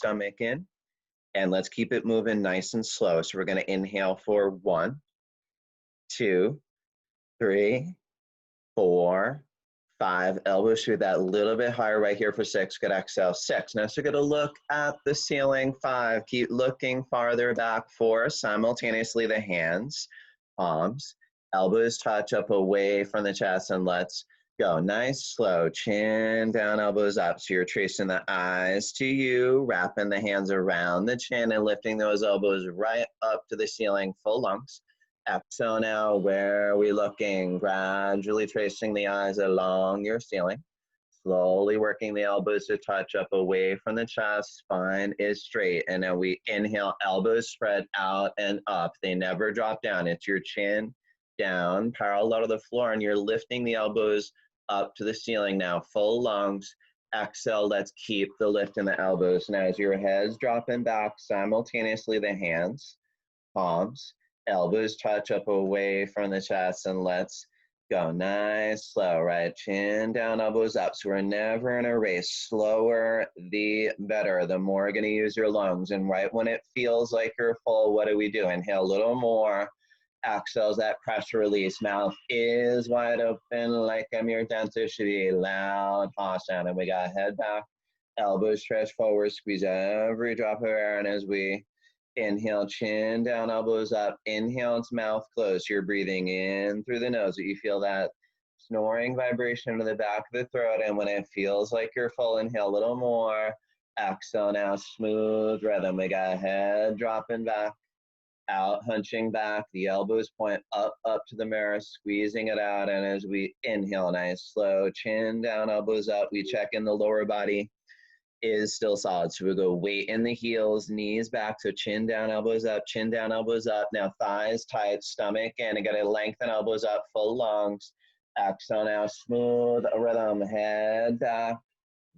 stomach in. And let's keep it moving nice and slow. So we're gonna inhale for 1, 2, 3, 4, 5. Elbows through that little bit higher right here for 6. Good, exhale, 6. Now, so we're gonna look at the ceiling, 5. Keep looking farther back, 4. Simultaneously, the hands, palms, elbows touch up away from the chest, and let's go. Nice, slow, chin down, elbows up. So you're tracing the eyes to you, wrapping the hands around the chin and lifting those elbows right up to the ceiling, full lungs. Exhale now, where are we looking? Gradually tracing the eyes along your ceiling. Slowly working the elbows to touch up away from the chest. Spine is straight. And now we inhale, elbows spread out and up. They never drop down. It's your chin down, parallel to the floor, and you're lifting the elbows up to the ceiling now, full lungs. Exhale, let's keep the lift in the elbows. Now as your head's dropping back, simultaneously the hands, palms, elbows touch up away from the chest, and let's go. Nice, slow, right? Chin down, elbows up. So we're never in a race. Slower, the better. The more you're gonna use your lungs. And right when it feels like you're full, what do we do? Inhale a little more. Exhales, that pressure release. Mouth is wide open like your dentist should be. Loud ha sound. And we got head back, elbows stretch forward, squeeze every drop of air. And as we inhale, chin down, elbows up. Inhale, it's mouth closed. You're breathing in through the nose. You feel that snoring vibration to the back of the throat. And when it feels like you're full, inhale a little more. Exhale now, smooth rhythm. We got head dropping back, out, hunching back, the elbows point up to the mirror, squeezing it out. And as we inhale, nice, slow, chin down, elbows up. We check in the lower body is still solid. So we go weight in the heels, knees back. So chin down, elbows up, chin down, elbows up. Now thighs tight, stomach in. And got to lengthen elbows up, full lungs. Exhale now, smooth rhythm, head back.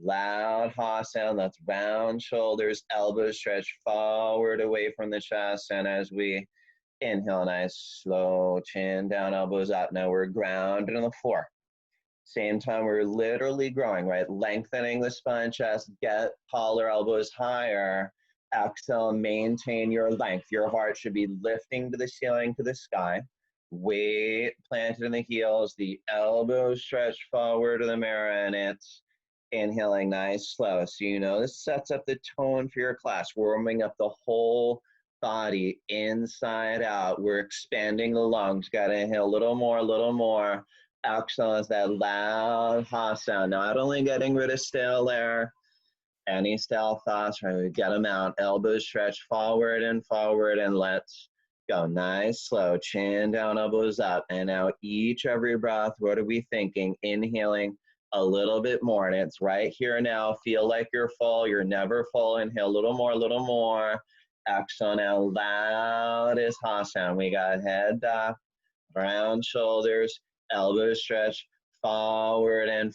Loud ha sound, that's round shoulders, elbows stretch forward away from the chest. And as we inhale, nice, slow, chin down, elbows up. Now we're grounded on the floor. Same time, we're literally growing, right? Lengthening the spine, chest, get taller, elbows higher. Exhale, maintain your length. Your heart should be lifting to the ceiling, to the sky. Weight planted in the heels, the elbows stretch forward to the mirror, and it's inhaling nice, slow. So you know this sets up the tone for your class, warming up the whole body inside out. We're expanding the lungs. Got to inhale a little more, a little more. Exhale is that loud ha sound. Not only getting rid of stale air, any stale thoughts, right? We get them out. Elbows stretch forward, and let's go. Nice, slow, chin down, elbows up. And now every breath, what are we thinking? Inhaling a little bit more, and it's right here now. Feel like you're full. You're never full. Inhale a little more, a little more. Exhale now, loud as ha sound. We got head back, round shoulders, elbows stretch forward, and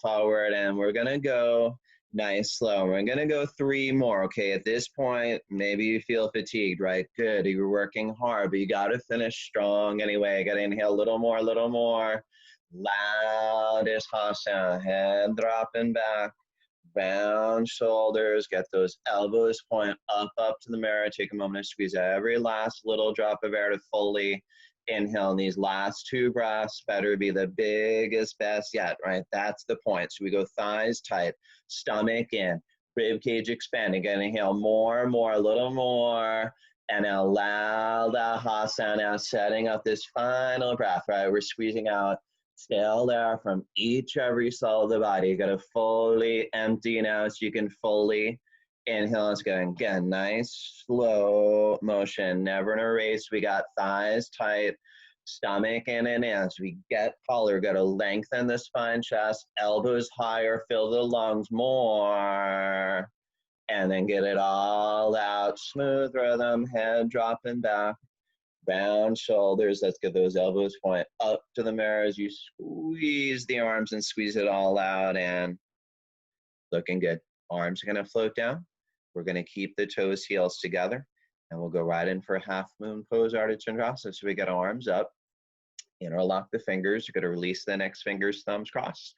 we're gonna go nice, slow. We're gonna go 3 more, okay? At this point, maybe you feel fatigued, right? Good, you're working hard, but you gotta finish strong anyway. Gotta inhale a little more, a little more. Loud as ha sound, head dropping back, round shoulders, get those elbows point up to the mirror. Take a moment to squeeze every last little drop of air to fully inhale. And these last 2 breaths better be the biggest, best yet, right? That's the point. So we go thighs tight, stomach in, rib cage expanding. Gonna inhale more, a little more. And allow that ha sound now, setting up this final breath, right? We're squeezing out stale air from every cell of the body. You gotta fully empty now so you can fully inhale. Let's go again, nice, slow motion, never in a race. We got thighs tight, stomach in and in. As we get taller, gotta lengthen the spine, chest, elbows higher, fill the lungs more. And then get it all out, smooth rhythm, head dropping back. Round shoulders, let's get those elbows point up to the mirror as you squeeze the arms and squeeze it all out, and looking good. Arms are gonna float down. We're gonna keep the toes, heels together, and we'll go right in for half moon pose, Ardha Chandrasana. So we got arms up, interlock the fingers. You're gonna release the next fingers, thumbs cross.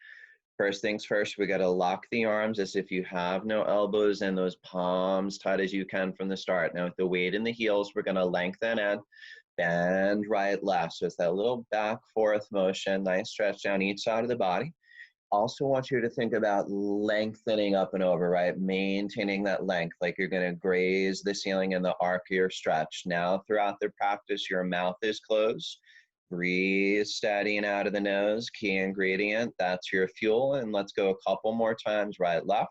First things first, we gotta lock the arms as if you have no elbows and those palms tight as you can from the start. Now with the weight in the heels, we're gonna lengthen and bend right, left. So it's that little back forth motion, nice stretch down each side of the body. Also want you to think about lengthening up and over, right? Maintaining that length, like you're gonna graze the ceiling in the arc of your stretch. Now throughout the practice, your mouth is closed. Breathe steady and out of the nose, key ingredient, that's your fuel. And let's go a couple more times, right, left.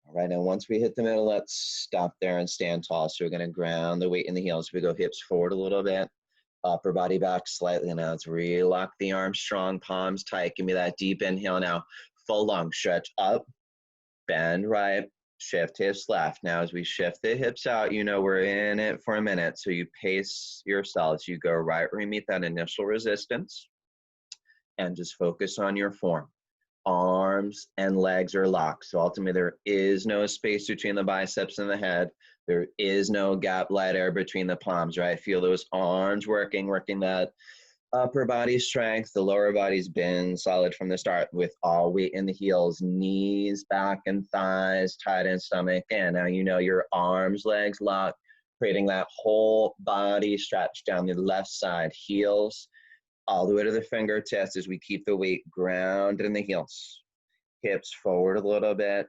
All right, now once we hit the middle, let's stop there and stand tall. So we're gonna ground the weight in the heels. We go hips forward a little bit. Upper body back slightly now. Let's relock the arms strong, palms tight. Give me that deep inhale now. Full lung, stretch up, bend right, shift hips left. Now as we shift the hips out, you know we're in it for a minute. So you pace yourselves. You go right where you meet that initial resistance and just focus on your form. Arms and legs are locked. So ultimately there is no space between the biceps and the head. There is no gap, light air between the palms, right? Feel those arms working that upper body strength. The lower body's been solid from the start with all weight in the heels, knees, back, and thighs, tight in stomach. And now you know your arms, legs locked, creating that whole body stretch down the left side, heels all the way to the fingertips as we keep the weight grounded in the heels. Hips forward a little bit.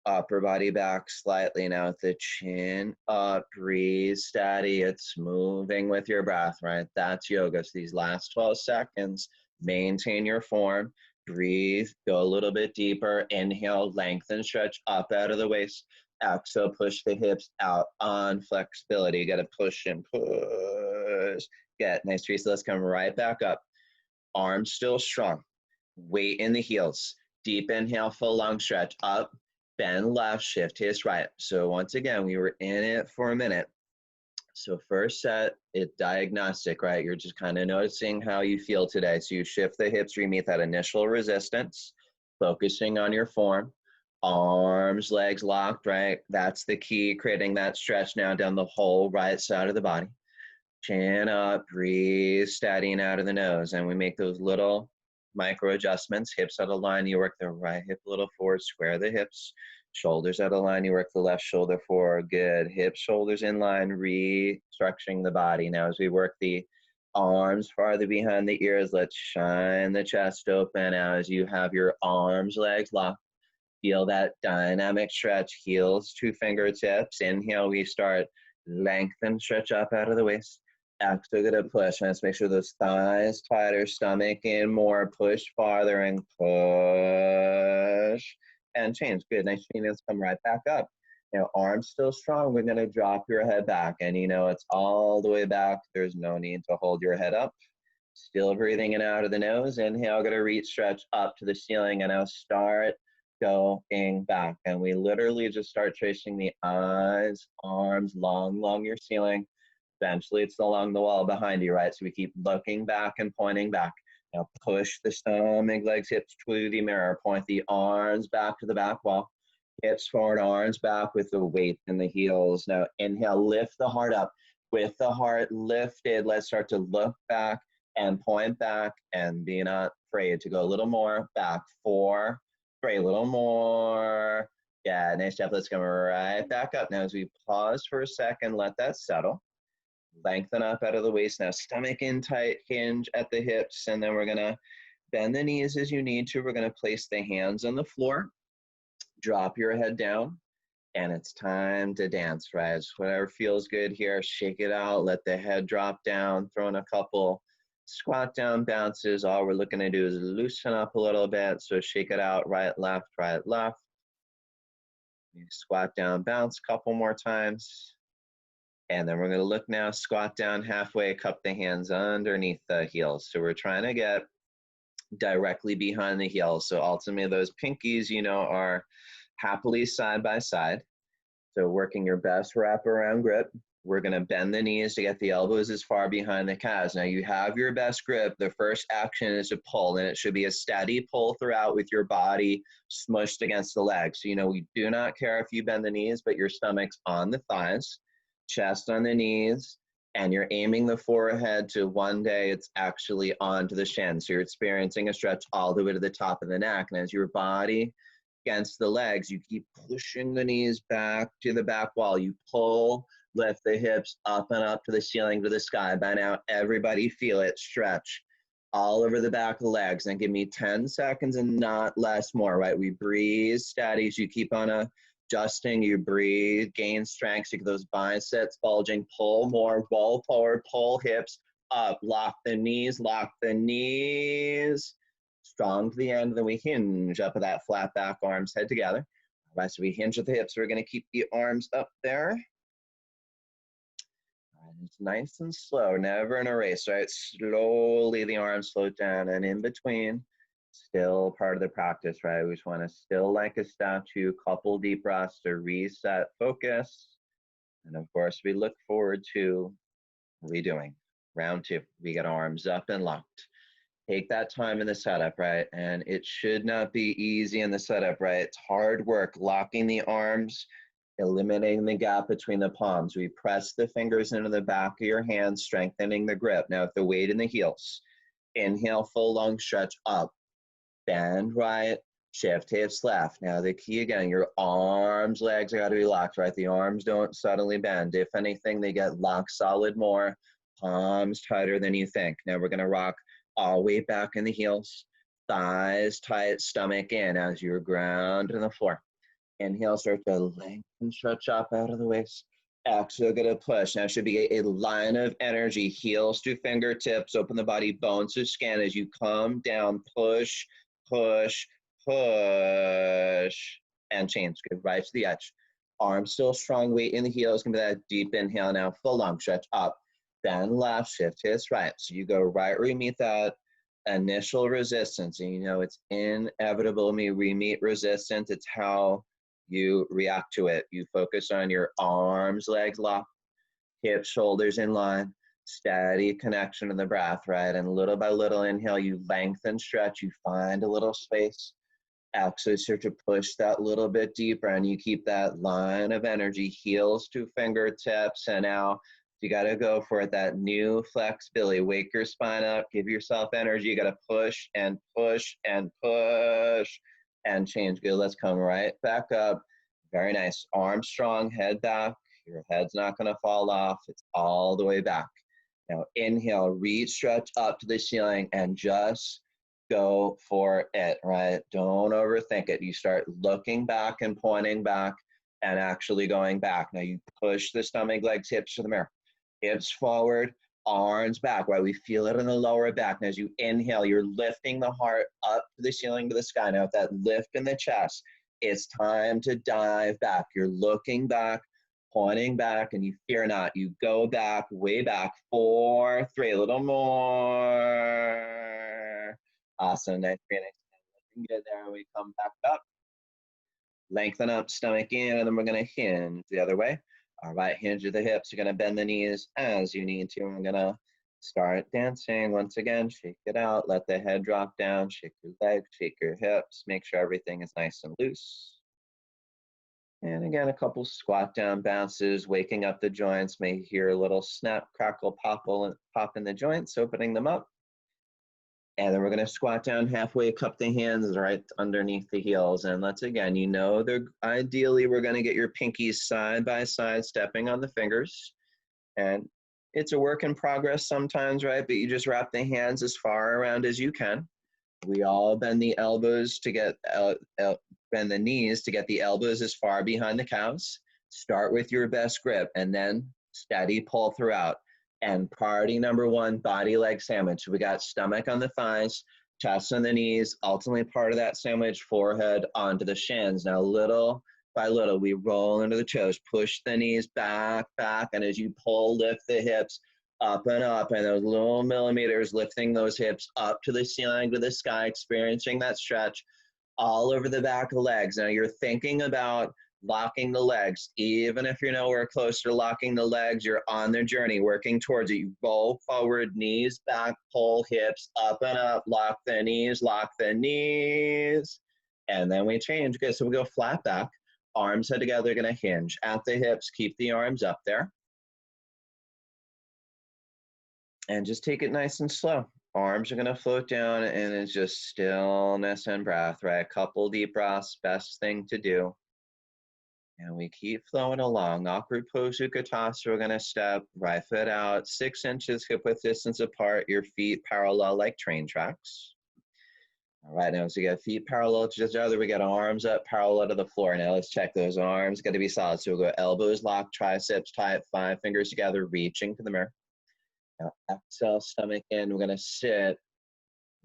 Upper body back slightly now with the chin up, breathe steady. It's moving with your breath, right? That's yoga. So these last 12 seconds, maintain your form, breathe, go a little bit deeper. Inhale, lengthen, stretch up out of the waist. Exhale, push the hips out on flexibility. You got to push and push. Get nice, Teresa. Let's come right back up. Arms still strong. Weight in the heels. Deep inhale, full lung stretch up. Bend left, shift hips right. So once again, we were in it for a minute. So first set, it's diagnostic, right? You're just kind of noticing how you feel today. So you shift the hips, you meet that initial resistance, focusing on your form. Arms, legs locked, right? That's the key, creating that stretch now down the whole right side of the body. Chin up, breathe, steadying out of the nose. And we make those little micro adjustments. Hips out of line, you work the right hip a little forward, square the hips. Shoulders out of line, you work the left shoulder forward. Good. Hips, shoulders in line, restructuring the body. Now as we work the arms farther behind the ears, let's shine the chest open. Now as you have your arms, legs locked, feel that dynamic stretch, heels to fingertips. Inhale, we start lengthen, stretch up out of the waist. Exhale, get a push. Let's make sure those thighs tighter, stomach in more, push farther and push and change. Good, nice. Let's come right back up. Now, arms still strong. We're gonna drop your head back and you know, it's all the way back. There's no need to hold your head up. Still breathing in out of the nose. Inhale, gonna reach, stretch up to the ceiling and now start going back. And we literally just start tracing the eyes, arms, along your ceiling. Eventually it's along the wall behind you, right? So we keep looking back and pointing back. Now push the stomach, legs, hips to the mirror. Point the arms back to the back wall. Hips forward, arms back with the weight in the heels. Now inhale, lift the heart up. With the heart lifted, let's start to look back and point back and be not afraid to go a little more back. 4, 3, a little more. Yeah, nice job. Let's come right back up. Now as we pause for a second, let that settle. Lengthen up out of the waist now, stomach in tight, hinge at the hips, and then we're gonna bend the knees as you need to. We're gonna place the hands on the floor, drop your head down, and it's time to dance, right? It's whatever feels good here, shake it out, let the head drop down, throw in a couple squat down bounces. All we're looking to do is loosen up a little bit, so shake it out, right, left, right, left. Squat down, bounce a couple more times. And then we're going to look now, squat down halfway, cup the hands underneath the heels. So we're trying to get directly behind the heels. So ultimately those pinkies, you know, are happily side by side. So working your best wraparound grip. We're going to bend the knees to get the elbows as far behind the calves. Now you have your best grip. The first action is to pull, and it should be a steady pull throughout with your body smushed against the legs. So, you know, we do not care if you bend the knees, but your stomach's on the thighs. Chest on the knees, and you're aiming the forehead to one day it's actually onto the shin. So you're experiencing a stretch all the way to the top of the neck. And as your body against the legs, you keep pushing the knees back to the back wall. You pull, lift the hips up and up to the ceiling, to the sky. By now, everybody feel it stretch all over the back of the legs. And give me 10 seconds and not less more, right? We breathe steady as you keep on adjusting, you breathe, gain strength, so you get those biceps bulging, pull more, roll forward, pull hips up, lock the knees, strong to the end, then we hinge up at that flat back, arms head together. All right, so we hinge at the hips, we're gonna keep the arms up there. All right, it's nice and slow, never in a race, right? Slowly the arms float down, and in between, still part of the practice, right? We just want to still like a statue, couple deep breaths to reset focus. And of course, we look forward to redoing. Round 2, we get arms up and locked. Take that time in the setup, right? And it should not be easy in the setup, right? It's hard work, locking the arms, eliminating the gap between the palms. We press the fingers into the back of your hands, strengthening the grip. Now, with the weight in the heels, inhale, full lung stretch up. Bend right, shift hips left. Now the key again, your arms, legs got to be locked, right? The arms don't suddenly bend. If anything, they get locked solid more, palms tighter than you think. Now we're gonna rock all the way back in the heels, thighs tight, stomach in as you're grounded on the floor. Inhale, start to lengthen, stretch up out of the waist. Exhale, get a push. Now should be a line of energy, heels to fingertips, open the body, bones to skin as you come down, push, push, push, and change. Good, right to the edge. Arms still strong, weight in the heels. Gonna be that deep inhale now, full lung stretch up. Bend left, shift hips right. So you go right where you meet that initial resistance. And you know it's inevitable we meet resistance. It's how you react to it. You focus on your arms, legs locked, hips, shoulders in line. Steady connection to the breath, right? And little by little, inhale, you lengthen, stretch, you find a little space. Exhale, start to push that little bit deeper, and you keep that line of energy, heels to fingertips. And now you got to go for it, that new flexibility. Wake your spine up, give yourself energy. You got to push and push and push and change. Good, let's come right back up. Very nice. Arms strong, head back. Your head's not going to fall off. It's all the way back. Now inhale, reach, stretch up to the ceiling, and just go for it, right? Don't overthink it. You start looking back and pointing back and actually going back. Now you push the stomach, legs, hips to the mirror. Hips forward, arms back, right? We feel it in the lower back. And as you inhale, you're lifting the heart up to the ceiling, to the sky. Now with that lift in the chest, it's time to dive back. You're looking back, pointing back, and you fear not. You go back, way back. 4, 3, a little more. Awesome, nice breathing. Looking good there. We come back up. Lengthen up, stomach in, and then we're gonna hinge the other way. All right, hinge at the hips. You're gonna bend the knees as you need to. I'm gonna start dancing once again. Shake it out, let the head drop down, shake your legs, shake your hips, make sure everything is nice and loose. And again, a couple squat down bounces, waking up the joints. May hear a little snap, crackle, pop in the joints, opening them up. And then we're gonna squat down halfway, cup the hands right underneath the heels. And let's again, you know, ideally we're gonna get your pinkies side by side, stepping on the fingers. And it's a work in progress sometimes, right? But you just wrap the hands as far around as you can. We all bend the elbows to get, bend the knees to get the elbows as far behind the calves. Start with your best grip and then steady pull throughout. And priority number 1, body leg sandwich. We got stomach on the thighs, chest on the knees, ultimately part of that sandwich, forehead onto the shins. Now little by little, we roll into the toes, push the knees back, back, and as you pull, lift the hips up, and those little millimeters, lifting those hips up to the ceiling, to the sky, experiencing that stretch all over the back of the legs. Now you're thinking about locking the legs. Even if you're nowhere close to locking the legs, you're on the journey, working towards it. You roll forward, knees back, pull hips up and up, lock the knees, and then we change. Okay, so we go flat back, arms head together, gonna hinge at the hips, keep the arms up there. And just take it nice and slow. Arms are gonna float down and it's just stillness and breath, right? A couple deep breaths, best thing to do. And we keep flowing along. Awkward pose Utkatasana. We're gonna step right foot out, 6 inches hip width distance apart, your feet parallel like train tracks. All right, now so we got feet parallel to each other. We got arms up parallel to the floor. Now let's check those arms. Got to be solid. So we'll go elbows locked, triceps tight, 5 fingers together, reaching to the mirror. Now exhale, stomach in. We're gonna sit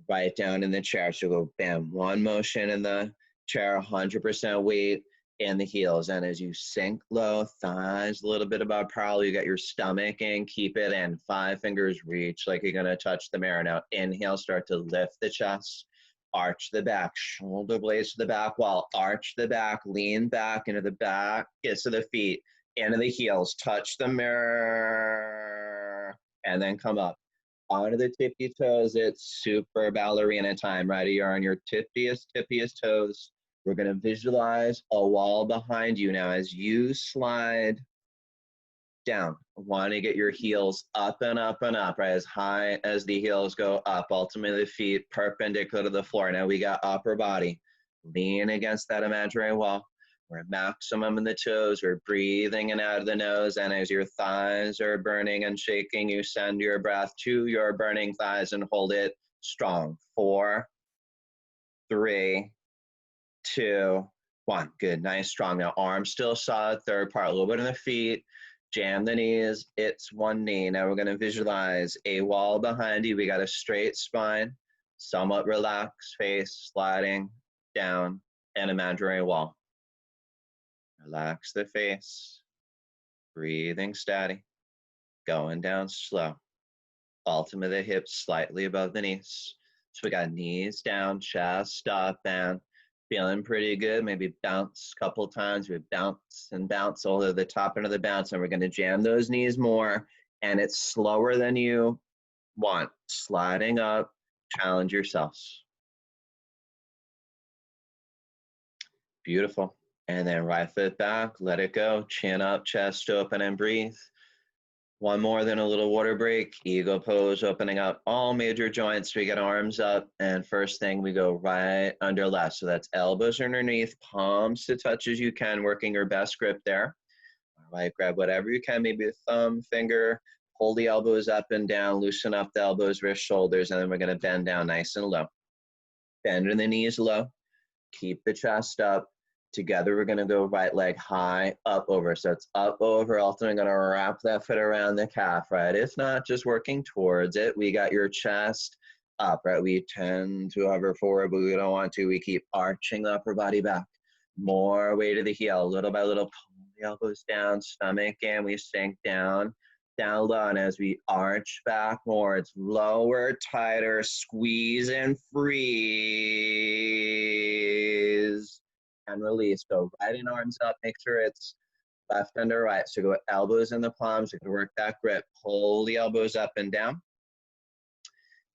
right down in the chair. So go bam, one motion in the chair, 100% weight in the heels. And as you sink low, thighs a little bit above parallel, you got your stomach in, keep it in. 5 fingers reach like you're gonna touch the mirror. Now inhale, start to lift the chest, arch the back, shoulder blades to the back wall, arch the back, lean back into the back, kiss to the feet, into the heels, touch the mirror, and then come up. Onto the tippy toes, it's super ballerina time, right? You're on your tippiest toes. We're gonna visualize a wall behind you. Now, as you slide down, want to get your heels up and up and up, right? As high as the heels go up, ultimately the feet perpendicular to the floor. Now we got upper body, lean against that imaginary wall. We're at maximum in the toes. We're breathing in out of the nose. And as your thighs are burning and shaking, you send your breath to your burning thighs and hold it strong. 4, 3, 2, 1. Good, nice, strong. Now arms still solid, third part, a little bit in the feet. Jam the knees, it's one knee. Now we're gonna visualize a wall behind you. We got a straight spine, somewhat relaxed face, sliding down an imaginary wall. Relax the face, breathing steady, going down slow. Ultimate the hips slightly above the knees. So we got knees down, chest up, and feeling pretty good. Maybe bounce a couple times. We bounce and bounce all the top end of the bounce, and we're going to jam those knees more. And it's slower than you want. Sliding up, challenge yourselves. Beautiful. And then right foot back, let it go. Chin up, chest open, and breathe. One more than a little water break. Eagle pose, opening up all major joints. We get arms up, and first thing we go right under left. So that's elbows underneath, palms to touch as you can, working your best grip there. All right, grab whatever you can, maybe a thumb, finger, pull the elbows up and down, loosen up the elbows, wrists, shoulders, and then we're gonna bend down nice and low. Bend in the knees low, keep the chest up. Together, we're gonna go right leg high, up, over. So it's up, over, ultimately gonna wrap that foot around the calf, right? It's not just working towards it. We got your chest up, right? We tend to hover forward, but we don't want to. We keep arching the upper body back. More weight to the heel, little by little, pull the elbows down, stomach in, we sink down, down low, and as we arch back more, it's lower, tighter, squeeze and freeze. And release. Go right in, arms up. Make sure it's left under right. So go elbows in the palms. You can work that grip. Pull the elbows up and down.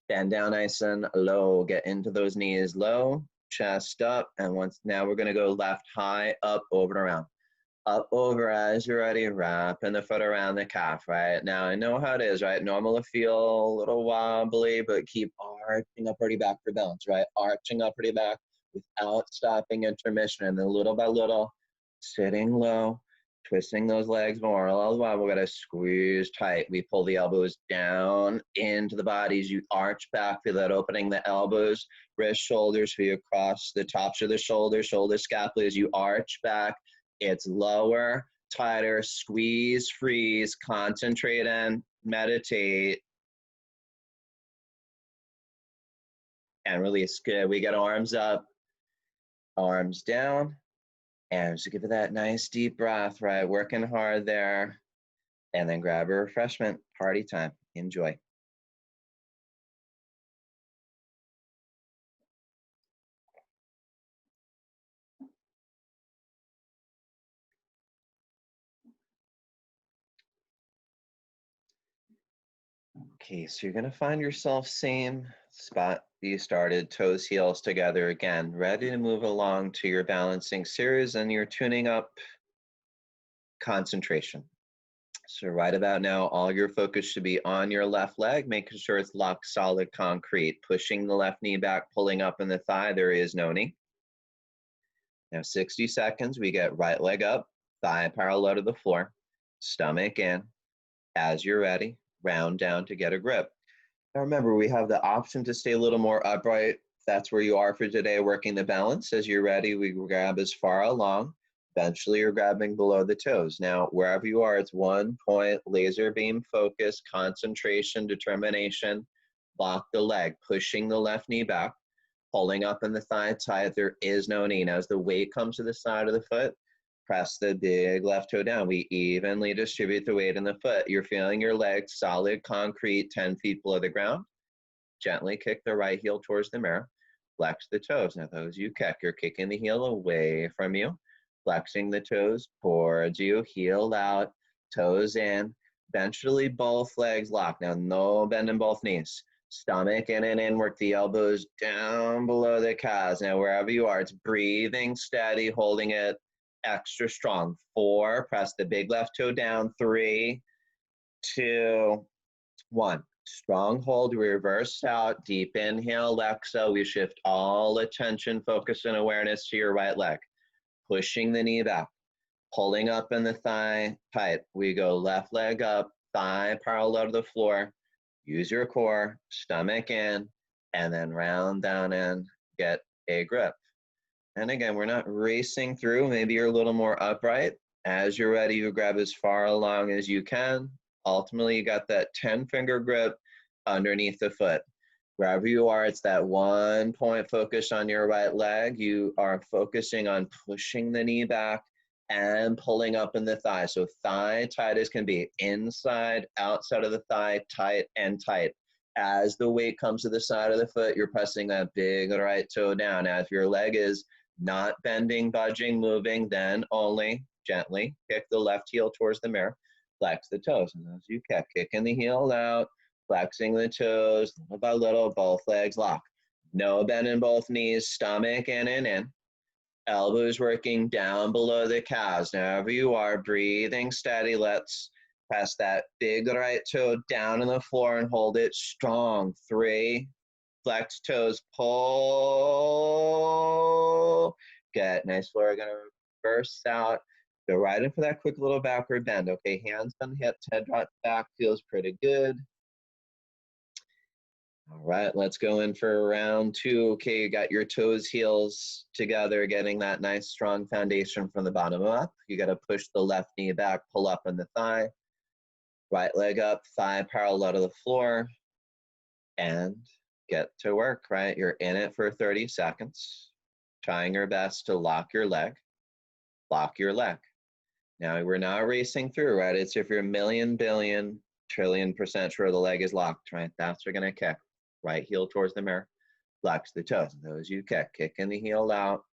Bend down nice and low. Get into those knees low. Chest up. And once now we're going to go left high, up, over, and around. Up, over, as you're ready. Wrapping the foot around the calf, right? Now I know how it is, right? Normal to feel a little wobbly, but keep arching up pretty back for balance, right? Arching up pretty back without stopping intermission, and then little by little, sitting low, twisting those legs more. All the while, we're gonna squeeze tight. We pull the elbows down into the bodies. You arch back, feel that opening the elbows, wrist, shoulders, feel across the tops of the shoulders, shoulder scapula as you arch back. It's lower, tighter, squeeze, freeze, concentrate and meditate. And release. Good. We get arms up, arms down, and just give it that nice deep breath, right? Working hard there. And then grab a refreshment. Party time. Enjoy. Okay, so you're gonna find yourself same spot you started, toes, heels together again, ready to move along to your balancing series, and you're tuning up concentration. So right about now, all your focus should be on your left leg, making sure it's locked solid concrete. Pushing the left knee back, pulling up in the thigh, there is no knee. Now 60 seconds, we get right leg up, thigh parallel to the floor, stomach in. As you're ready, round down to get a grip. Now remember, we have the option to stay a little more upright. That's where you are for today, working the balance. As you're ready, we grab as far along. Eventually, you're grabbing below the toes. Now, wherever you are, it's 1 point, laser beam focus, concentration, determination. Lock the leg, pushing the left knee back, pulling up in the thigh tight. There is no knee. Now, as the weight comes to the side of the foot, press the big left toe down. We evenly distribute the weight in the foot. You're feeling your legs solid concrete, 10 feet below the ground. Gently kick the right heel towards the mirror. Flex the toes. Now those you kick, you're kicking the heel away from you. Flexing the toes towards you. Heel out, toes in. Eventually both legs lock. Now no bend in both knees. Stomach in and in, work the elbows down below the calves. Now wherever you are, it's breathing steady, holding it extra strong. 4, press the big left toe down. 3, 2, 1. Strong hold, reverse out, deep inhale, exhale. We shift all attention, focus, and awareness to your right leg. Pushing the knee back, pulling up in the thigh tight. We go left leg up, thigh parallel to the floor. Use your core, stomach in, and then round down and get a grip. And again, we're not racing through. Maybe you're a little more upright. As you're ready, you grab as far along as you can. Ultimately, you got that 10-finger grip underneath the foot. Wherever you are, it's that 1 point focus on your right leg. You are focusing on pushing the knee back and pulling up in the thigh. So thigh tight as can be. Inside, outside of the thigh, tight and tight. As the weight comes to the side of the foot, you're pressing that big right toe down. Now, if your leg is not bending, budging, moving, then only gently kick the left heel towards the mirror. Flex the toes. And as you kick, kicking the heel out, flexing the toes, little by little, both legs lock. No bend in both knees, stomach in and in. Elbows working down below the calves. Now, wherever you are, breathing steady. Let's press that big right toe down on the floor and hold it strong. 3, flex toes, pull. Good. Nice. We're going to reverse out. Go right in for that quick little backward bend. Okay, hands on hips, head drops back. Feels pretty good. All right, let's go in for round 2. Okay, you got your toes, heels together, getting that nice strong foundation from the bottom up. You got to push the left knee back, pull up in the thigh. Right leg up, thigh parallel to the floor. And get to work, right? You're in it for 30 seconds, trying your best to lock your leg. Lock your leg. Now, we're not racing through, right? It's if you're a million, billion, trillion% sure the leg is locked, right? That's what we're going to kick. Right heel towards the mirror. Flex the toes. Those you kick. Kicking the heel out.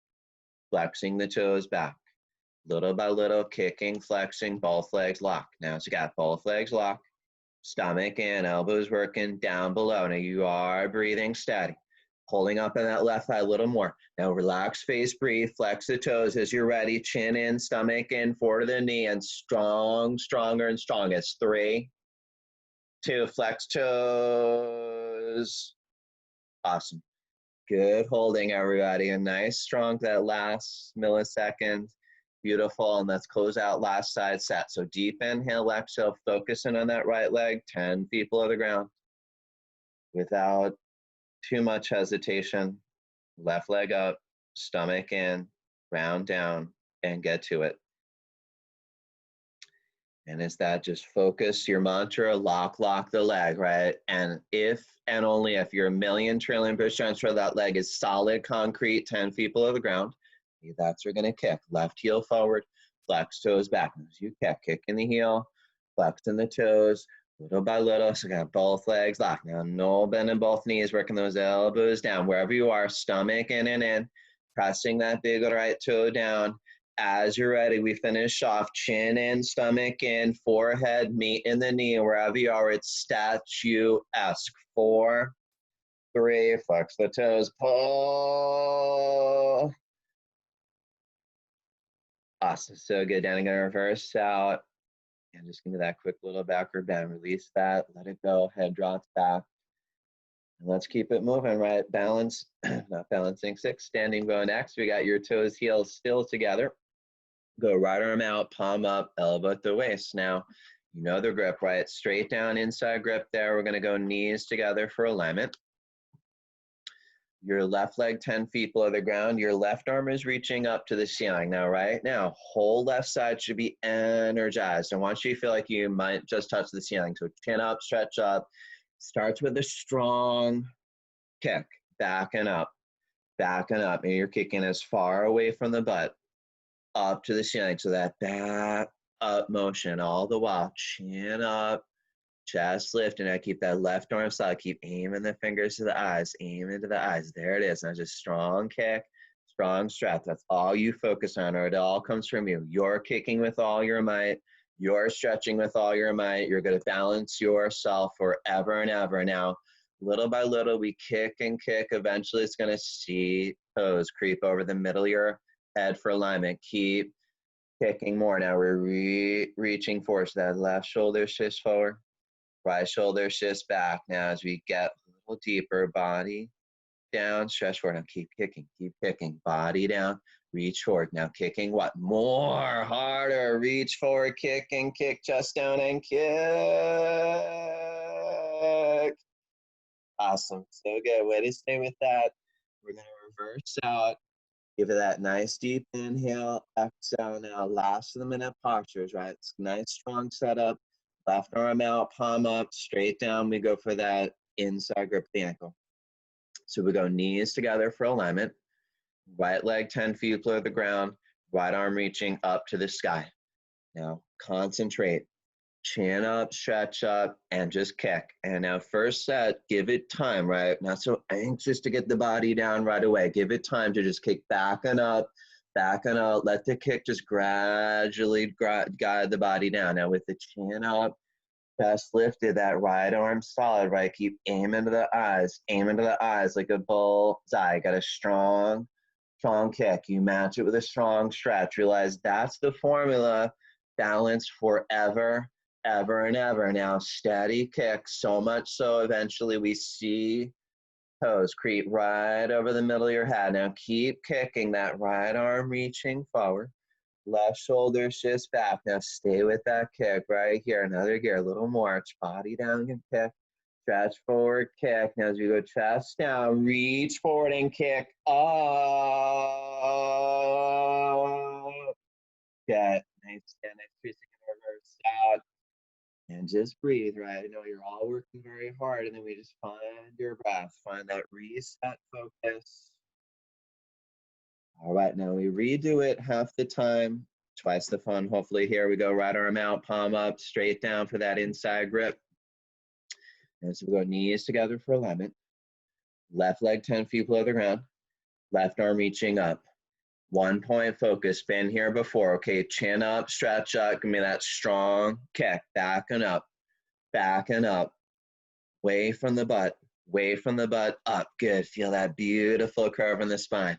Flexing the toes back. Little by little, kicking, flexing, both legs locked. Now, so you got both legs locked. Stomach in, elbows working down below. Now, you are breathing steady. Pulling up in that left thigh a little more. Now relax, face, breathe, flex the toes as you're ready. Chin in, stomach in, forward to the knee, and strong, stronger, and strongest. 3, 2, flex toes. Awesome. Good holding, everybody. And nice, strong, that last millisecond. Beautiful. And let's close out last side set. So deep inhale, exhale, focusing on that right leg, 10 feet below the ground. Without too much hesitation, left leg up, stomach in, round down, and get to it. And it's that just focus your mantra, lock the leg, right? And if and only if you're a million trillion% sure that leg is solid concrete, 10 feet below the ground, that's what we're going to kick. Left heel forward, flex toes back. As you kick, kicking the heel, flexing the toes, little by little. So got both legs locked. Now, no bend in both knees, working those elbows down. Wherever you are, stomach in and in, pressing that big right toe down. As you're ready, we finish off chin in, stomach in, forehead, meet in the knee. Wherever you are, it's statuesque. 4, 3, flex the toes, pull. Awesome, so good. Then I'm going to reverse out. And just give me that quick little backward bend. Release that, let it go, head drops back. And let's keep it moving, right? Balance, not balancing, 6, standing bow next. We got your toes, heels still together. Go right arm out, palm up, elbow at the waist. Now, you know the grip, right? Straight down, inside grip there. We're gonna go knees together for alignment. Your left leg 10 feet below the ground. Your left arm is reaching up to the ceiling. Now, right now, whole left side should be energized. I want you to feel like you might just touch the ceiling. So chin up, stretch up. Starts with a strong kick, backing up, backing up. And you're kicking as far away from the butt up to the ceiling. So that back up motion all the while. Chin up, chest lift, and I keep that left arm side. Keep aiming the fingers to the eyes, aim into the eyes. There it is. Now just strong kick, strong stretch. That's all you focus on, or it all comes from you. You're kicking with all your might. You're stretching with all your might. You're going to balance yourself forever and ever. Now, little by little, we kick and kick. Eventually, it's going to see toes creep over the middle of your head for alignment. Keep kicking more. Now we're reaching forward. So that left shoulder shifts forward. Right shoulder shifts back. Now as we get a little deeper, body down, stretch forward. Now keep kicking. Body down, reach forward. Now kicking what? More, harder, reach forward, kick and kick, chest down and kick. Awesome, so good. Way to stay with that. We're gonna reverse out. Give it that nice deep inhale, exhale. Now last of the minute postures, right? It's nice strong setup. Left arm out, palm up, straight down. We go for that inside grip of the ankle. So we go knees together for alignment. Right leg 10 feet below the ground. Right arm reaching up to the sky. Now concentrate. Chin up, stretch up, and just kick. And now first set, give it time, right? Not so anxious to get the body down right away. Give it time to just kick back and up. Let the kick just gradually guide the body down. Now with the chin up, chest lifted, that right arm solid, right? Keep aiming to the eyes like a bullseye. Got a strong kick. You match it with a strong stretch. Realize that's the formula. Balance forever, ever and ever. Now steady kick, so much so eventually we see toes creep right over the middle of your head. Now keep kicking, that right arm reaching forward. Left shoulder shifts back. Now stay with that kick right here. Another gear, a little more. It's body down and kick. Stretch forward, kick. Now as we go chest down, reach forward and kick up. Get nice, nice 3-second reverse out. And just breathe, right? I know you're all working very hard, and then we just find your breath. Find that reset focus. All right, now we redo it half the time, twice the fun. Hopefully here we go, right arm out, palm up, straight down for that inside grip. And so we go knees together for alignment. Left leg 10 feet below the ground. Left arm reaching up. 1 point focus, been here before. Okay, chin up, stretch up, give me that strong kick, backing up, away from the butt, up, good. Feel that beautiful curve in the spine.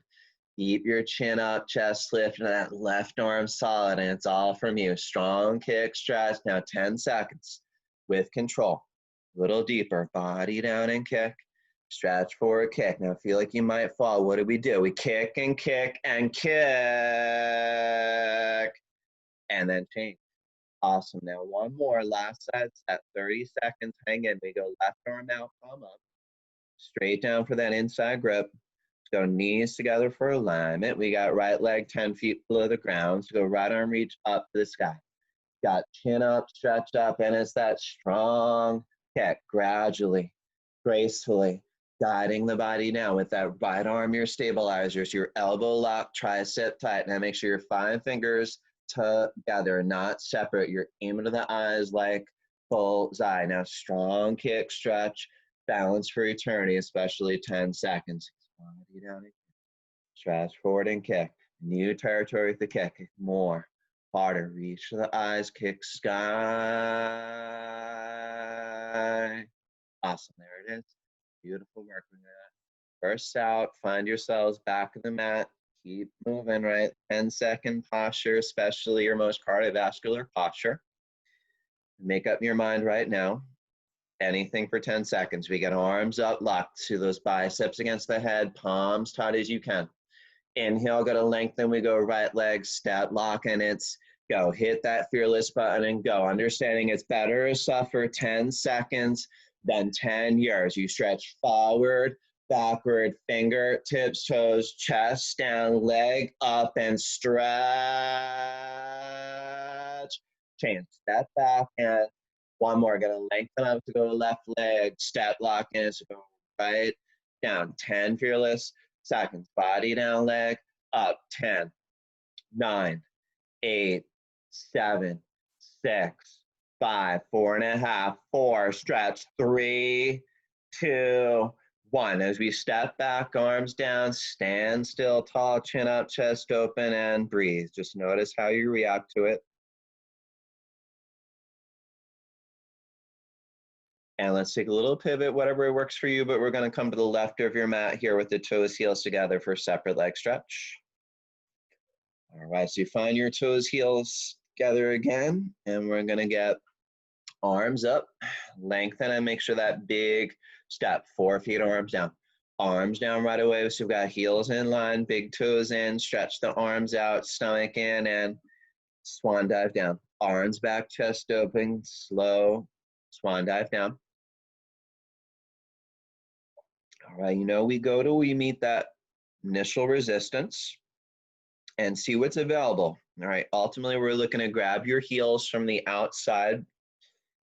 Keep your chin up, chest lift, and that left arm solid, and it's all from you. Strong kick, stretch. Now 10 seconds with control. A little deeper, body down and kick. Stretch forward, kick. Now feel like you might fall. What do? We kick and kick and kick. And then change. Awesome. Now one more, last set, 30 seconds. Hang in. We go left arm out, palm up. Straight down for that inside grip. Go knees together for alignment. We got right leg 10 feet below the ground. So go right arm reach up to the sky. Got chin up, stretch up, and it's that strong kick, gradually, gracefully, guiding the body down with that right arm, your stabilizers, your elbow lock, tricep tight. Now make sure your 5 fingers together, not separate. You're aiming to the eyes like bullseye. Now strong kick, stretch, balance for eternity, especially 10 seconds. Body down, stretch forward and kick. New territory with the kick. More, harder. Reach to the eyes, kick sky. Awesome, there it is. Beautiful work with that. First out, find yourselves back of the mat. Keep moving, right? 10-second posture, especially your most cardiovascular posture. Make up your mind right now. Anything for 10 seconds. We get arms up, locked to those biceps against the head, palms tight as you can. Inhale, go to lengthen. We go right leg, step, lock, and it's go. Hit that fearless button and go. Understanding it's better to suffer 10 seconds than 10 years. You stretch forward, backward, fingertips, toes, chest down, leg up, and stretch. Change. Step back and one more. Gonna lengthen up to go left leg, step, lock, and so go right down. 10 fearless seconds. Body down, leg up. 10, 9, 8, 7, 6, 5, 4.5, 4. Stretch. 3, 2, 1. As we step back, arms down, stand still, tall, chin up, chest open, and breathe. Just notice how you react to it. And let's take a little pivot, whatever works for you, but we're going to come to the left of your mat here with the toes, heels together for separate leg stretch. All right, so you find your toes, heels together again, and we're going to get arms up, lengthen, and make sure that big step, 4 feet, arms down. Arms down right away, so we've got heels in line, big toes in, stretch the arms out, stomach in, and swan dive down. Arms back, chest open, slow, swan dive down. All right, we meet that initial resistance and see what's available. All right, ultimately we're looking to grab your heels from the outside.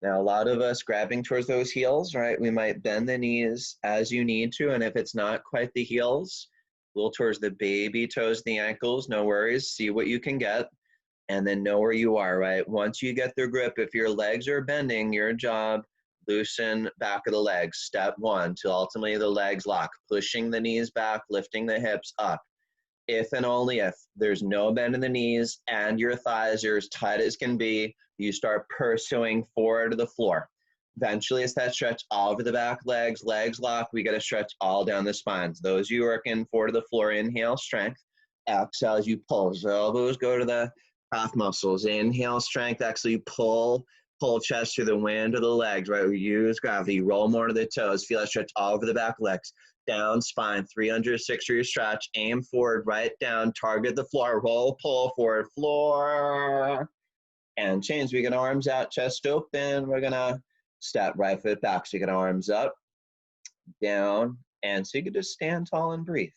Now, a lot of us grabbing towards those heels, right? We might bend the knees as you need to, and if it's not quite the heels, a little towards the baby toes, the ankles, no worries, see what you can get, and then know where you are, right? Once you get the grip, if your legs are bending, your job, loosen back of the legs. Step 1 till ultimately the legs lock, pushing the knees back, lifting the hips up. If and only if there's no bend in the knees and your thighs are as tight as can be, you start pursuing forward to the floor. Eventually, it's that stretch all over the back legs, legs lock. We got to stretch all down the spines. Those you working forward to the floor, inhale, strength. Exhale as you pull. So elbows go to the calf muscles. Inhale, strength. Exhale, you pull chest through the wind of the legs, right? We use gravity, roll more to the toes, feel that stretch all over the back legs. Down, spine, 360 stretch, aim forward, right down, target the floor, roll, pull, forward, floor. And change, we get arms out, chest open. We're gonna step right foot back. So you get arms up, down, and so you can just stand tall and breathe.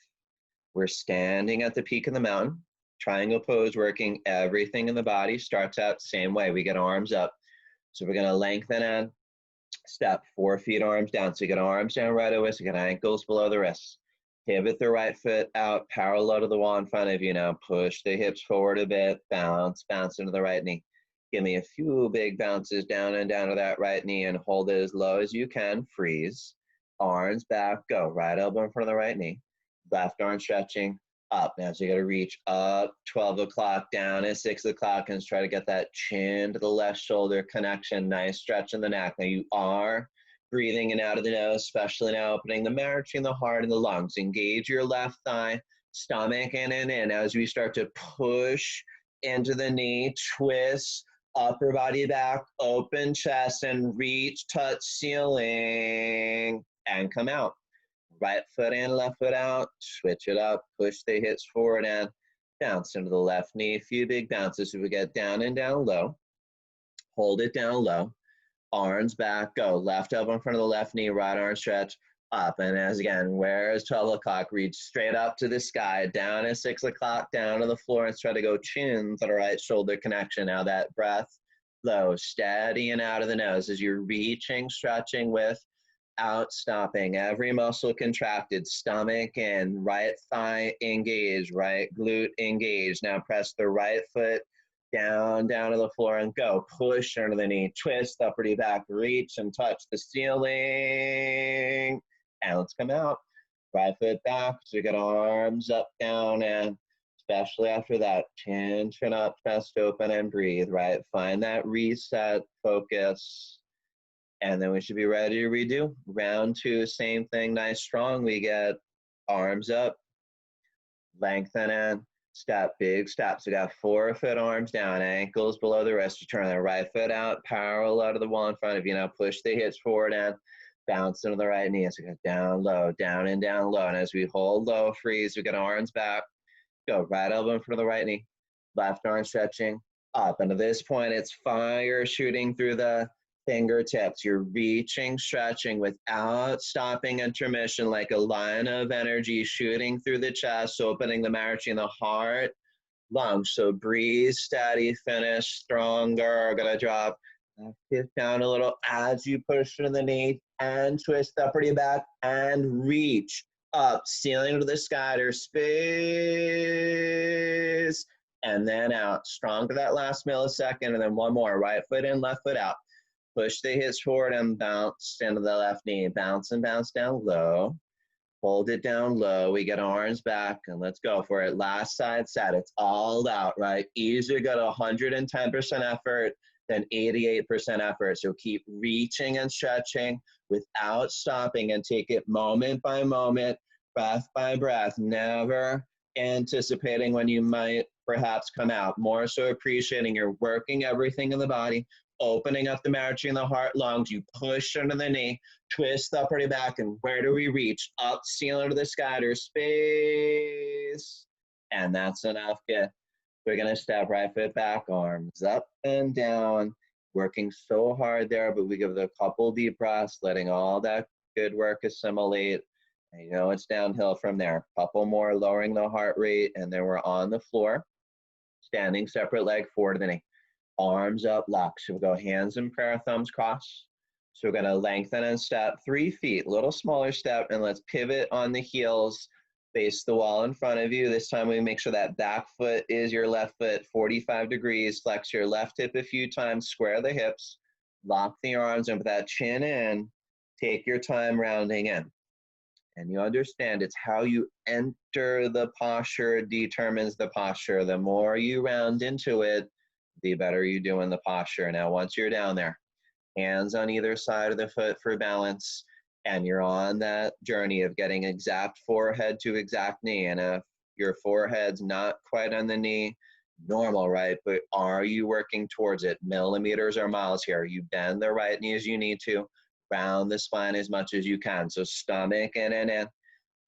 We're standing at the peak of the mountain, triangle pose, working everything in the body, starts out same way. We get arms up. So we're gonna lengthen and step, 4 feet, arms down. So you get arms down right away, so you get ankles below the wrists. Pivot the right foot out, parallel to the wall in front of you now. Push the hips forward a bit, bounce into the right knee. Give me a few big bounces down and down to that right knee and hold it as low as you can. Freeze. Arms back, go. Right elbow in front of the right knee. Left arm stretching up. Now, so you got to reach up, 12 o'clock, down at 6 o'clock, and try to get that chin to the left shoulder connection. Nice stretch in the neck. Now, you are breathing in out of the nose, especially now opening the marrow, the heart, and the lungs. Engage your left thigh, stomach in and in. As we start to push into the knee, twist, upper body back, open chest, and reach, touch ceiling, and come out. Right foot in, left foot out, switch it up, push the hips forward and bounce into the left knee. A few big bounces. So we get down and down low. Hold it down low. Arms back, go. Left elbow in front of the left knee, right arm stretch up. And as again, where's 12 o'clock? Reach straight up to the sky, down at 6 o'clock, down to the floor, and try to go chin to the right shoulder connection. Now that breath, low, steady and out of the nose as you're reaching, stretching without stopping. Every muscle contracted, stomach in, right thigh engaged, right glute engaged. Now press the right foot down to the floor and go. Push under the knee, twist, upper knee back, reach and touch the ceiling. And let's come out. Right foot back, so you got arms up, down, and especially after that, chin up, chest open, and breathe, right? Find that reset, focus, and then we should be ready to redo. Round 2, same thing, nice, strong. We get arms up, lengthen in, step, big step. So you got forefoot, arms down, ankles below the wrist. You turn the right foot out, parallel to the wall in front of you. Now push the hips forward and bounce into the right knee. So we go down low, down and down low. And as we hold low, freeze, we get arms back. Go right elbow in front of the right knee, left arm stretching up. And at this point, it's fire shooting through the fingertips. You're reaching, stretching without stopping intermission, like a line of energy shooting through the chest, opening the marrow in the heart, lungs. So breathe, steady, finish, stronger. Gonna drop left hip down a little as you push to the knee and twist upper knee back and reach up, ceiling to the sky, there's space, and then out. Strong to that last millisecond, and then one more. Right foot in, left foot out. Push the hips forward and bounce into the left knee. Bounce and bounce down low. Hold it down low. We get arms back, and let's go for it. Last side set. It's all out, right? Easier to go to 110% effort than 88% effort. So keep reaching and stretching without stopping, and take it moment by moment, breath by breath, never anticipating when you might perhaps come out. More so appreciating you're working everything in the body, opening up the marrow in the heart, lungs. You push under the knee, twist the upper knee back, and where do we reach? Up, ceiling to the sky, there's space. And that's enough. Good. We're going to step right foot back, arms up and down. Working so hard there, but we give it a couple deep breaths, letting all that good work assimilate. And you know it's downhill from there. Couple more, lowering the heart rate, and then we're on the floor, standing separate leg forward to the knee. Arms up, lock. So we'll go hands in prayer, thumbs cross. So we're going to lengthen and step 3 feet, little smaller step, and let's pivot on the heels. Face the wall in front of you. This time we make sure that back foot is your left foot, 45 degrees. Flex your left hip a few times, square the hips, lock the arms, and with that chin in, take your time rounding in. And you understand it's how you enter the posture determines the posture. The more you round into it, the better you do in the posture. Now, once you're down there, hands on either side of the foot for balance, and you're on that journey of getting exact forehead to exact knee. And if your forehead's not quite on the knee, normal, right? But are you working towards it? Millimeters or miles here. You bend the right knee as you need to, round the spine as much as you can. So stomach in and in,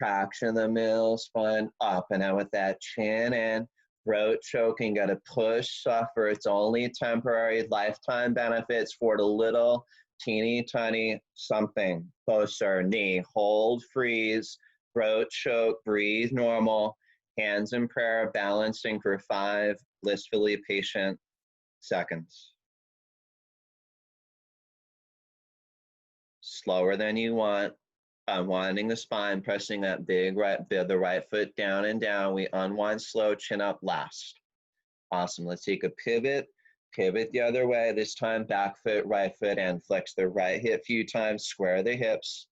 traction the middle spine up. And now with that chin in, throat choking, got to push, suffer. It's only temporary, lifetime benefits for the little teeny tiny something. Closer, knee, hold, freeze, throat choke, breathe normal, hands in prayer, balancing for 5 blissfully patient seconds. Slower than you want. Unwinding the spine, pressing that big the right foot down and down. We unwind slow, chin up last. Awesome. Let's take a pivot the other way. This time, back foot, right foot in. Flex the right hip a few times, square the hips.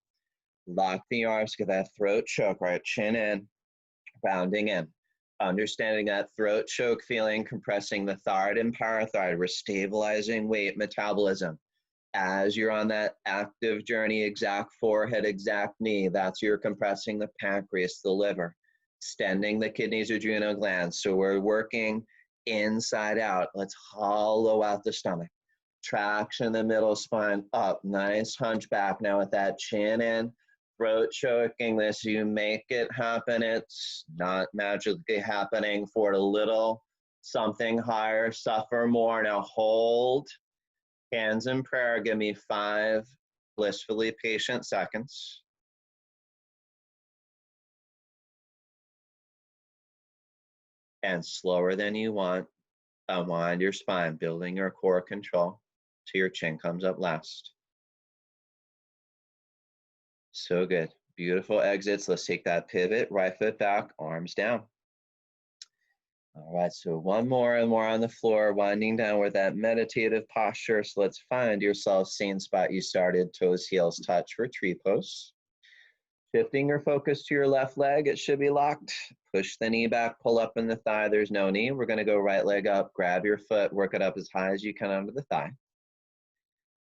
Lock the arms, get that throat choke, right? Chin in, rounding in. Understanding that throat choke feeling, compressing the thyroid and parathyroid. We're stabilizing weight metabolism. As you're on that active journey, exact forehead, exact knee, that's you're compressing the pancreas, the liver, extending the kidneys, adrenal glands. So we're working inside out. Let's hollow out the stomach. Traction the middle spine up. Nice hunchback. Now with that chin in, throat choking this, you make it happen. It's not magically happening for a little something higher. Suffer more. Now hold. Hands in prayer, give me 5 blissfully patient seconds. And slower than you want, unwind your spine, building your core control till your chin comes up last. So good. Beautiful exits. Let's take that pivot, right foot back, arms down. All right, so one more and more on the floor, winding down with that meditative posture. So let's find yourself same spot you started, toes, heels touch for tree pose. Shifting your focus to your left leg, it should be locked. Push the knee back, pull up in the thigh, there's no knee. We're gonna go right leg up, grab your foot, work it up as high as you can under the thigh.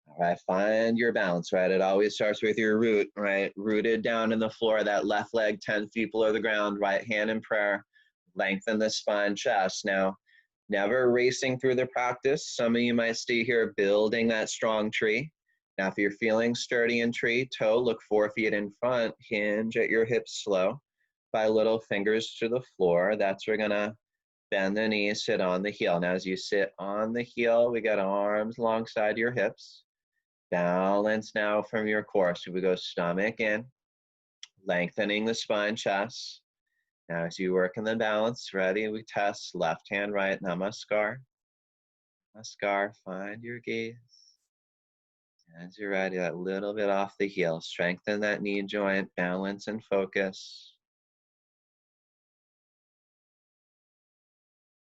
All right, find your balance, right? It always starts with your root, right? Rooted down in the floor, that left leg 10 feet below the ground, right hand in prayer. Lengthen the spine, chest. Now, never racing through the practice. Some of you might stay here building that strong tree. Now, if you're feeling sturdy in tree, toe, look 4 feet in front, hinge at your hips slow. By little fingers to the floor. That's where we're gonna bend the knees, sit on the heel. Now, as you sit on the heel, we got arms alongside your hips. Balance now from your core. So we go stomach in, lengthening the spine, chest. Now, as you work in the balance, ready, we test left hand, right, namaskar. Namaskar, find your gaze. As you're ready, that little bit off the heel, strengthen that knee joint, balance and focus.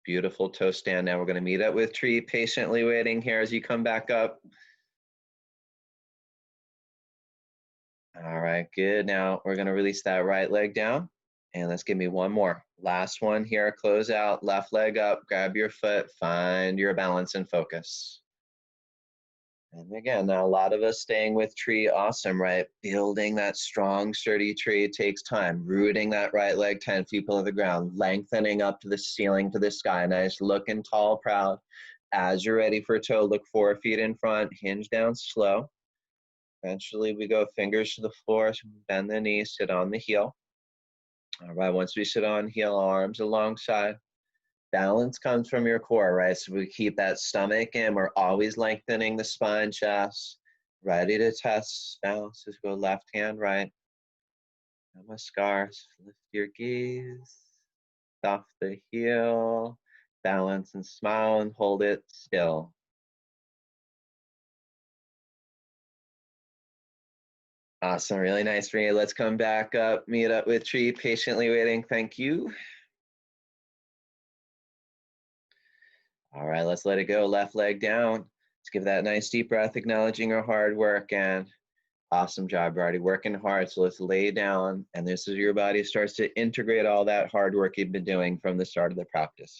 Beautiful toe stand. Now we're going to meet up with tree, patiently waiting here as you come back up. All right, good. Now we're going to release that right leg down. And let's give me one more. Last one here, close out, left leg up, grab your foot, find your balance and focus. And again, now a lot of us staying with tree, awesome, right? Building that strong, sturdy tree takes time. Rooting that right leg 10 feet below the ground, lengthening up to the ceiling, to the sky. Nice, looking tall, proud. As you're ready for toe, look 4 feet in front, hinge down slow. Eventually we go fingers to the floor, bend the knee, sit on the heel. All right, once we sit on heel, arms alongside. Balance comes from your core, right? So we keep that stomach in. We're always lengthening the spine, chest. Ready to test balance. Just go left hand, right. Namaskar. Lift your gaze. Off the heel. Balance and smile and hold it still. Awesome, really nice for you. Let's come back up, meet up with tree, patiently waiting. Thank you. All right, let's let it go. Left leg down. Let's give that nice deep breath, acknowledging our hard work. And awesome job, you're already working hard. So let's lay down. And this is your body starts to integrate all that hard work you've been doing from the start of the practice.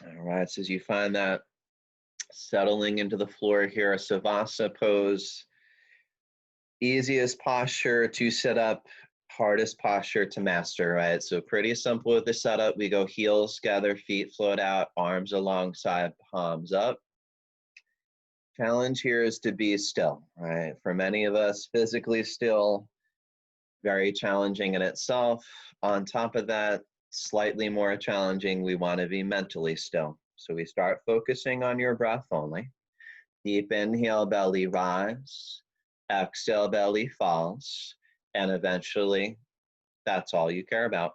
All right, so as you find that settling into the floor here, a Savasana pose, easiest posture to set up, hardest posture to master, right? So pretty simple with the setup. We go heels together, feet float out, arms alongside, palms up. Challenge here is to be still, right? For many of us, physically still, very challenging in itself. On top of that, slightly more challenging, we want to be mentally still. So we start focusing on your breath only. Deep inhale, belly rise. Exhale, belly falls. And eventually, that's all you care about.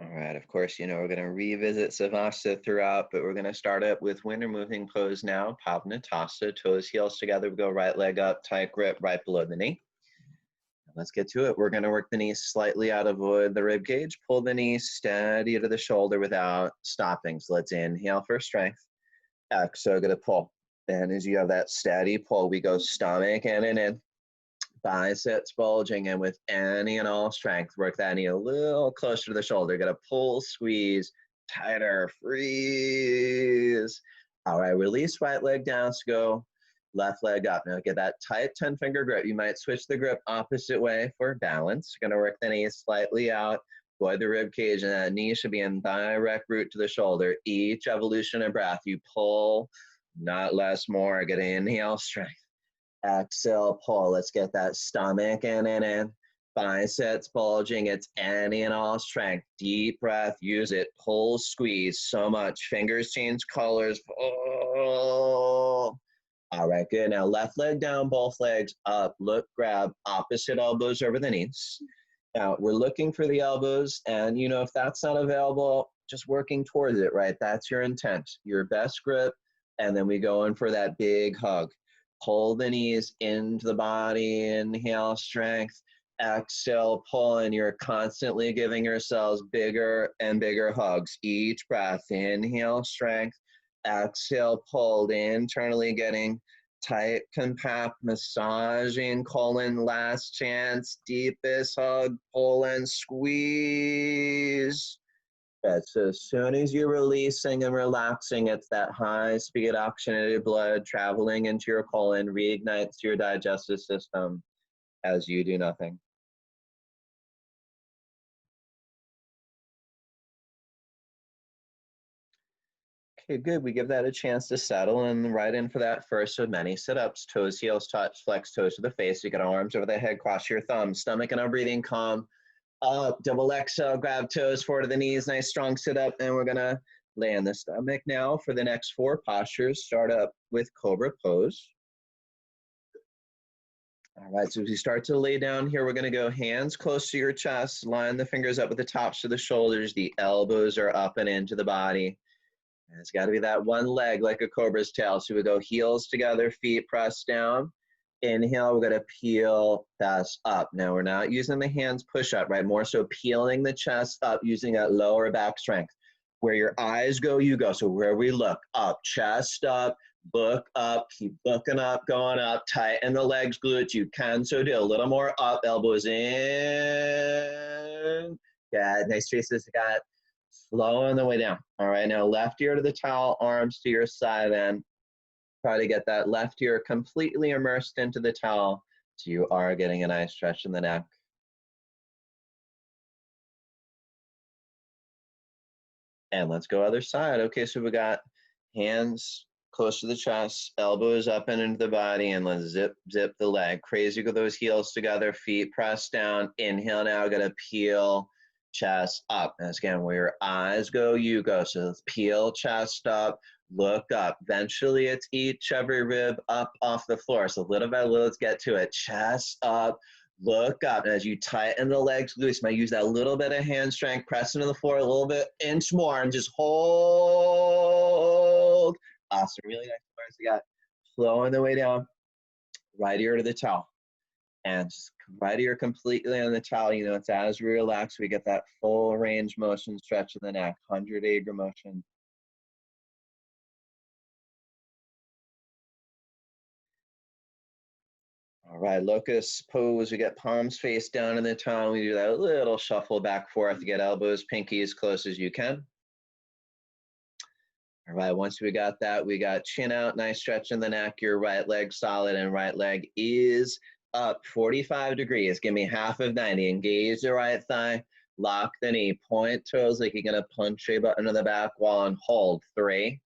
All right, of course, you know, we're going to revisit Savasana throughout, but we're going to start up with winter moving pose now. Pavnatasa, toes, heels together. We go right leg up, tight grip right below the knee. Let's get to it. We're going to work the knees slightly out of the rib cage. Pull the knees steady to the shoulder without stopping. So let's inhale for strength. Exhale, going to pull. And as you have that steady pull, we go stomach in and in. Biceps bulging, and with any and all strength, work that knee a little closer to the shoulder. Got to pull, squeeze, tighter, freeze. All right, release right leg down. So go left leg up. Now get that tight 10-finger grip. You might switch the grip opposite way for balance. You're going to work the knee slightly out, avoid the rib cage, and that knee should be in direct root to the shoulder. Each evolution of breath, you pull, not less, more. Get an inhale, strength. Exhale, pull. Let's get that stomach in and in. Biceps bulging. It's any and all strength. Deep breath. Use it. Pull, squeeze. So much. Fingers change colors. Pull. All right, good. Now left leg down, both legs up. Look, grab. Opposite elbows over the knees. Now we're looking for the elbows, and you know, if that's not available, just working towards it, right? That's your intent. Your best grip, and then we go in for that big hug. Pull the knees into the body, inhale, strength. Exhale, pull, and you're constantly giving yourselves bigger and bigger hugs. Each breath, inhale, strength. Exhale, pulled, internally getting tight, compact, massaging, colon, last chance, deepest hug, pull and squeeze. Good. So as soon as you're releasing and relaxing, it's that high speed oxygenated blood traveling into your colon, reignites your digestive system as you do nothing. Okay, good. We give that a chance to settle and right in for that first of many sit-ups. Toes, heels touch, flex toes to the face. You get arms over the head, cross your thumbs, stomach and our breathing calm. Up, double exhale, grab toes forward to the knees, nice strong sit-up. And we're gonna lay on the stomach now for the next 4 postures. Start up with cobra pose. All right, so as you start to lay down here, we're gonna go hands close to your chest, line the fingers up with the tops of the shoulders, the elbows are up and into the body. And it's got to be that one leg like a cobra's tail. So we go heels together, feet pressed down. Inhale, we're going to peel, pass up. Now we're not using the hands push up, right? More so peeling the chest up using that lower back strength. Where your eyes go, you go. So where we look, up, chest up, look up, keep looking up, going up, tighten the legs, glutes. You can so do a little more up, elbows in. Good, nice traces, got slow on the way down. All right, now left ear to the towel, arms to your side end. Try to get that left ear completely immersed into the towel so you are getting a nice stretch in the neck. And let's go other side. Okay, so we got hands close to the chest, elbows up and into the body, and let's zip the leg. Crazy with those heels together, feet pressed down. Inhale now, gonna peel, chest up. And again, where your eyes go, you go. So let's peel, chest up, look up. Eventually it's each every rib up off the floor. So little by little, let's get to it. Chest up, look up. And as you tighten the legs loose, you might use that little bit of hand strength, press into the floor a little bit, inch more, and just hold. Awesome, really nice bars. You got flowing the way down, right ear to the towel. And just right ear completely on the towel. You know, it's as we relax, we get that full range motion stretch of the neck, 100 Agra motion. All right, locust pose. We get palms face down in the towel. We do that little shuffle back forth to get elbows, pinky as close as you can. All right, once we got that, we got chin out, nice stretch in the neck, your right leg solid, and right leg is up 45 degrees. Give me half of 90. Engage the right thigh, lock the knee, point toes like you're gonna punch a button to the back wall and hold. 3,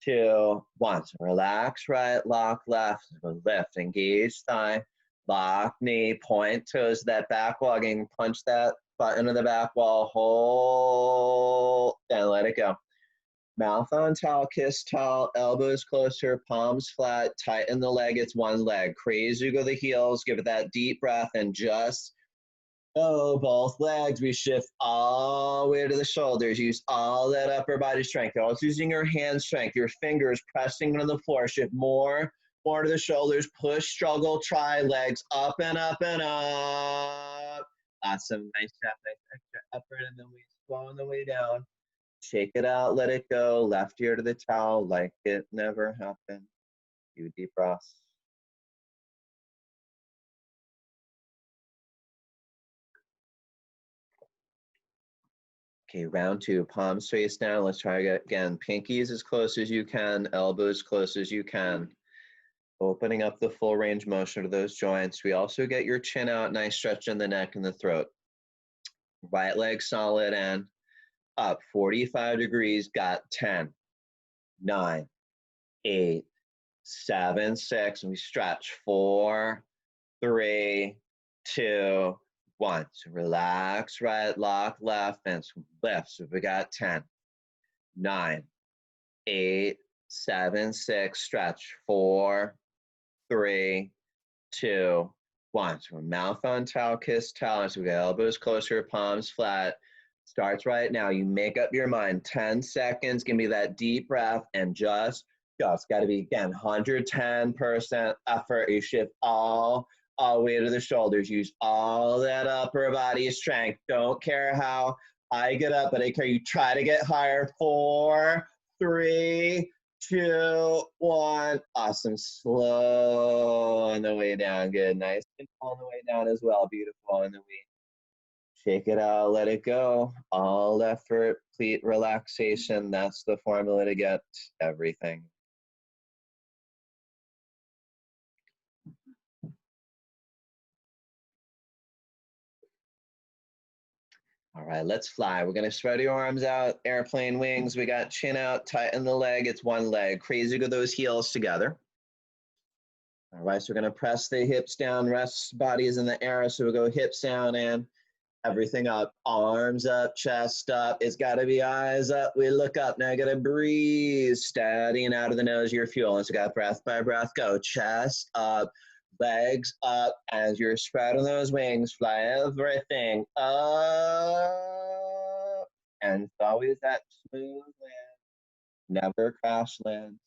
2, 1. So relax right, lock left, lift, engage thigh, lock knee, point toes, that back wall, again, punch that button to the back wall, hold, and let it go. Mouth on towel, kiss towel, elbows closer, palms flat, tighten the leg, it's one leg. Crazy, go the heels, give it that deep breath and just go, both legs. We shift all the way to the shoulders, use all that upper body strength. You're also using your hand strength, your fingers pressing into the floor, shift more to the shoulders, push, struggle, try, legs up and up and up. Awesome, nice job, nice extra effort, and then we slow on the way down. Shake it out, let it go, left ear to the towel like it never happened. Do deep breaths. Okay, round 2, palms face down. Let's try again. Pinkies as close as you can, elbows close as you can. Opening up the full range motion to those joints. We also get your chin out, nice stretch in the neck and the throat. Right leg solid and up, 45 degrees, got 10, 9, 8, 7, 6, and we stretch, 4, 3, 2, 1. So relax right, lock left, and lift. So we got 10, 9, 8, 7, 6, stretch, 4, 3, 2, 1. So mouth on towel, kiss towel. So we got elbows closer, palms flat. Starts right now. You make up your mind. 10 seconds. Give me that deep breath and just go. It's got to be, again, 110% effort. You shift all all the way to the shoulders. Use all that upper body strength. Don't care how I get up, but I care you try to get higher. 4, 3, 2, 1. Awesome. Slow on the way down. Good. Nice and on the way down as well. Beautiful. And then we shake it out, let it go. All effort, complete relaxation. That's the formula to get everything. All right, let's fly. We're gonna spread your arms out, airplane wings. We got chin out, tighten the leg. It's one leg. Crazy with those heels together. All right, so we're gonna press the hips down, rest bodies in the air. So we go hips down and everything up, arms up, chest up. It's gotta be eyes up. We look up. Now you gotta breathe, steadying out of the nose. You're fueling. So got breath by breath. Go chest up, legs up. As you're spreading those wings, fly everything up. And it's always that smooth land. Never crash land.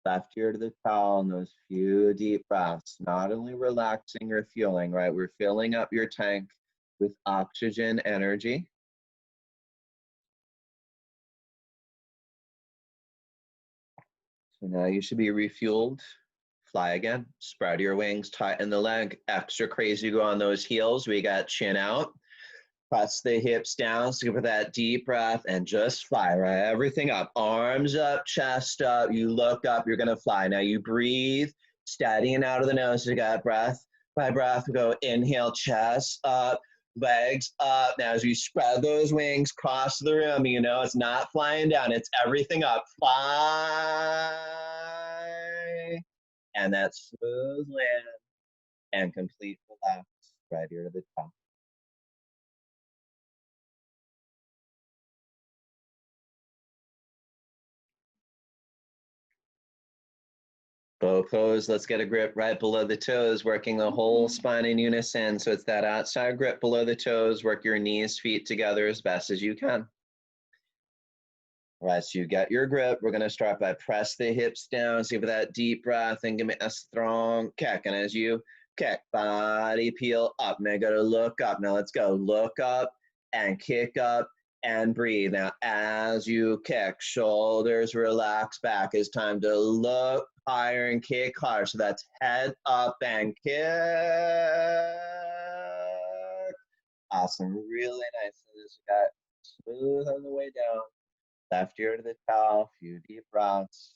Left ear to the towel and those few deep breaths. Not only relaxing, you're fueling, right? We're filling up your tank with oxygen energy. So now you should be refueled. Fly again. Spread your wings, tighten the leg. Extra crazy go on those heels. We got chin out. Press the hips down, so give it that deep breath and just fly, right? Everything up, arms up, chest up. You look up, you're gonna fly. Now you breathe, steadying out of the nose. You got breath by breath. We go inhale, chest up, legs up. Now as you spread those wings across the room, you know it's not flying down, it's everything up. Fly. And that smooth land and complete relax right here to the top. Bow pose, let's get a grip right below the toes, working the whole spine in unison. So it's that outside grip below the toes, work your knees, feet together as best as you can. All right, so you got your grip. We're gonna start by press the hips down, see for that deep breath and give me a strong kick. And as you kick, body peel up. Now you gotta look up. Now let's go, look up and kick up and breathe. Now as you kick, shoulders relax back. It's time to look higher and kick higher. So that's head up and kick. Awesome, really nice. So this got smooth on the way down. Left ear to the towel, few deep breaths.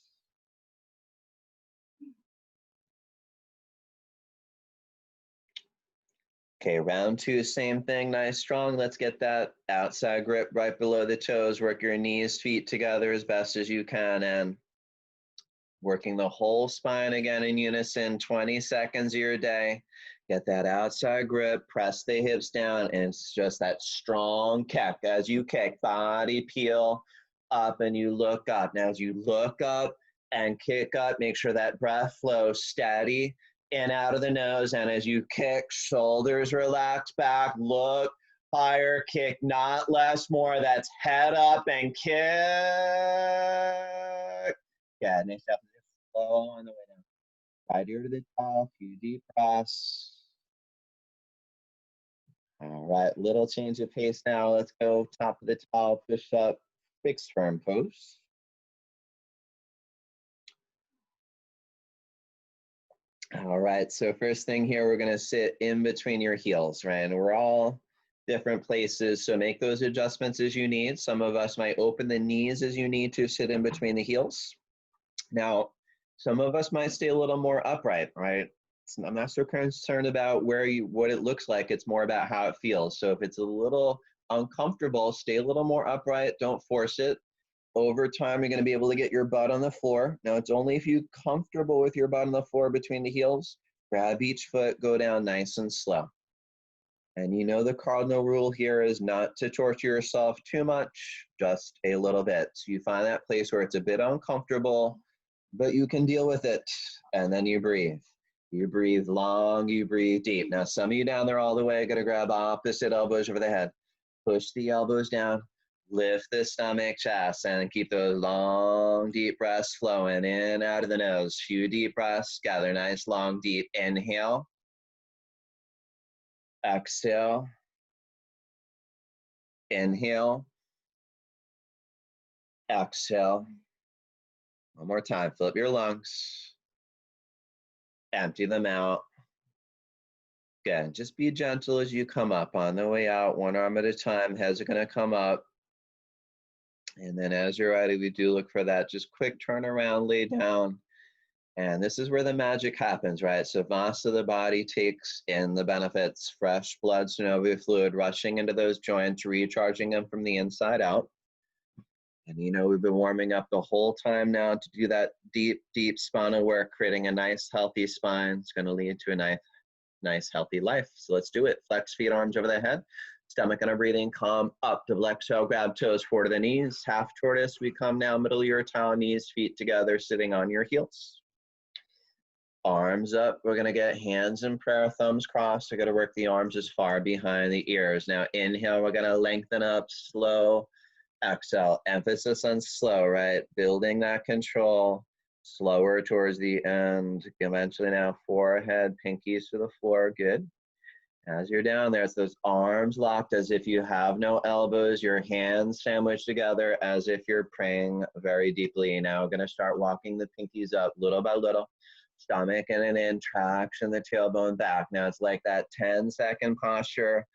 Okay, round two, same thing, nice, strong. Let's get that outside grip right below the toes. Work your knees, feet together as best as you can, and working the whole spine again in unison, 20 seconds of your day. Get that outside grip, press the hips down, and it's just that strong kick. As you kick, body peel up and you look up. Now as you look up and kick up, make sure that breath flows steady in out of the nose. And as you kick, shoulders relax back, look higher, kick, not less, more. That's head up and kick. Yeah, next step is slow on the way down. Right ear to the top, few deep breaths. All right, little change of pace now. Let's go top of the towel, push up, fixed firm pose. All right, so first thing here, we're gonna sit in between your heels, right? And we're all different places, so make those adjustments as you need. Some of us might open the knees as you need to sit in between the heels. Now, some of us might stay a little more upright, right? I'm not so concerned about what it looks like. It's more about how it feels. So if it's a little uncomfortable, stay a little more upright. Don't force it. Over time, you're going to be able to get your butt on the floor. Now, it's only if you're comfortable with your butt on the floor between the heels. Grab each foot, go down nice and slow. And you know the cardinal rule here is not to torture yourself too much, just a little bit. So you find that place where it's a bit uncomfortable, but you can deal with it, and then you breathe. You breathe long, you breathe deep. Now, some of you down there all the way, gonna grab opposite elbows over the head. Push the elbows down, lift the stomach, chest, and keep those long, deep breaths flowing in, out of the nose. Few deep breaths, gather nice, long, deep inhale. Exhale. Inhale. Exhale. One more time. Fill up your lungs. Empty them out. Again, just be gentle as you come up. On the way out, one arm at a time. Heads are going to come up. And then as you're ready, we do look for that just quick turnaround, lay down. And this is where the magic happens, right? So Vasa, the body, takes in the benefits, fresh blood, synovial fluid rushing into those joints, recharging them from the inside out. And you know, we've been warming up the whole time now to do that deep, deep spinal work, creating a nice, healthy spine. It's going to lead to a nice, healthy life. So let's do it. Flex feet, arms over the head. Stomach and a breathing, calm up, double exhale, grab toes, forward to the knees. Half tortoise, we come now, middle of your toe, knees, feet together, sitting on your heels. Arms up, we're gonna get hands in prayer, thumbs crossed. We're gonna work the arms as far behind the ears. Now inhale, we're gonna lengthen up, slow. Exhale, emphasis on slow, right? Building that control, slower towards the end. Eventually now, forehead, pinkies to the floor, good. As you're down there, it's those arms locked as if you have no elbows, your hands sandwiched together as if you're praying very deeply. Now we're gonna start walking the pinkies up little by little. Stomach in, traction the tailbone back. Now it's like that 10-second posture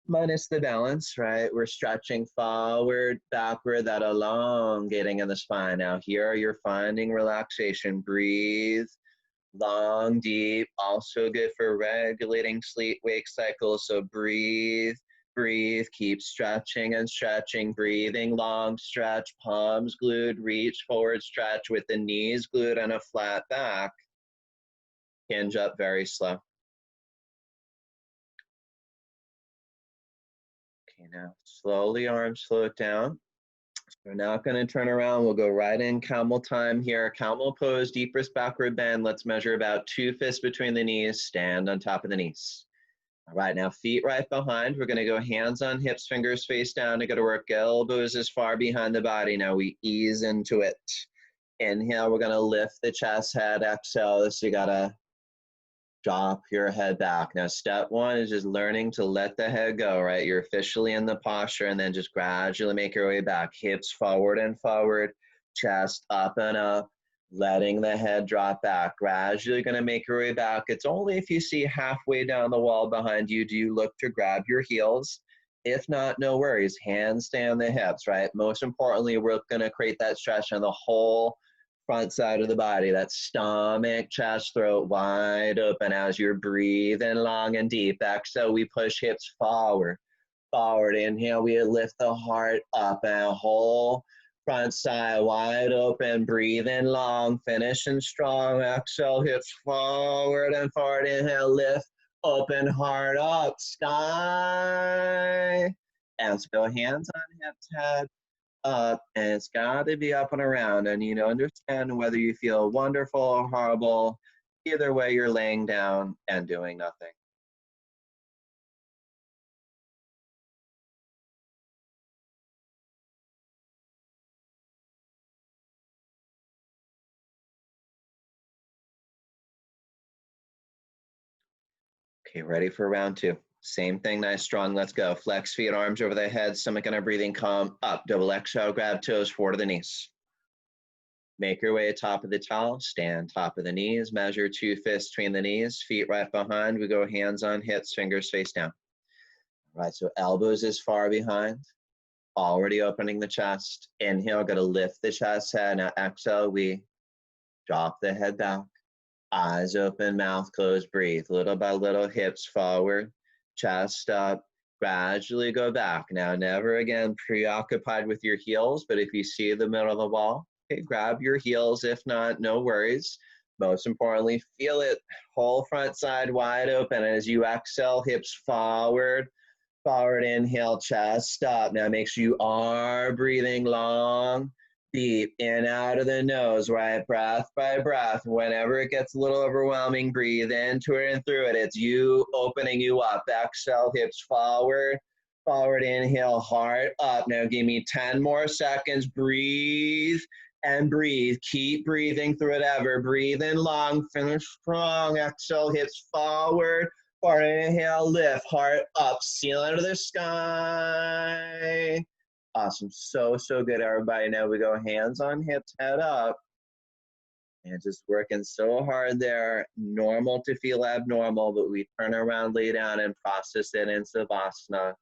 minus the balance, right? We're stretching forward, backward, that elongating in the spine. Now here you're finding relaxation. Breathe. Long, deep, also good for regulating sleep-wake cycles. So breathe, breathe, keep stretching and stretching, breathing long, stretch, palms glued, reach forward, stretch with the knees glued and a flat back. Hinge up very slow. Okay, now slowly arms float down. We're not going to turn around. We'll go right in camel time here. Camel pose, deepest backward bend. Let's measure about 2 fists between the knees. Stand on top of the knees. All right, now feet right behind. We're going to go hands on hips, fingers face down. We're going to work elbows as far behind the body. Now we ease into it. Inhale, we're going to lift the chest, head. Exhale, so you got to drop your head back. Now, step one is just learning to let the head go, right? You're officially in the posture, and then just gradually make your way back. Hips forward and forward, chest up and up, letting the head drop back. Gradually going to make your way back. It's only if you see halfway down the wall behind you, do you look to grab your heels. If not, no worries. Hands stay on the hips, right? Most importantly, we're going to create that stretch on the whole front side of the body, that stomach, chest, throat wide open as you're breathing long and deep. Exhale, we push hips forward. Forward, inhale, we lift the heart up and whole front side wide open, breathing long, finishing strong. Exhale, hips forward and forward. Inhale, lift, open, heart up, sky. And so go hands on hips, head up, and it's got to be up and around. And you know, understand whether you feel wonderful or horrible. Either way, you're laying down and doing nothing. Okay, ready for round two. Same thing, nice, strong, let's go. Flex feet, arms over the head, stomach and our breathing, calm, up, double exhale, grab toes, forward to the knees. Make your way top of the towel, stand top of the knees, measure 2 fists between the knees, feet right behind. We go hands on hips, fingers face down. All right, so elbows is far behind, already opening the chest. Inhale, gotta lift the chest, head. Now exhale, we drop the head back. Eyes open, mouth closed, breathe. Little by little, hips forward, chest up, gradually go back. Now, never again preoccupied with your heels, but if you see the middle of the wall, okay, grab your heels. If not, no worries. Most importantly, feel it, whole front side wide open. As you exhale, hips forward, forward, inhale, chest up. Now, make sure you are breathing long, deep, in, out of the nose, right? Breath by breath. Whenever it gets a little overwhelming, breathe into it and through it. It's you opening you up. Exhale, hips forward, forward, inhale, heart up. Now give me 10 more seconds. Breathe and breathe. Keep breathing through it ever. Breathe in long, finish strong. Exhale, hips forward, For inhale, lift, heart up, ceiling to the sky. Awesome, so good, everybody. Now we go hands on hips, head up, and just working so hard there. Normal to feel abnormal, but we turn around, lay down, and process it in Savasana.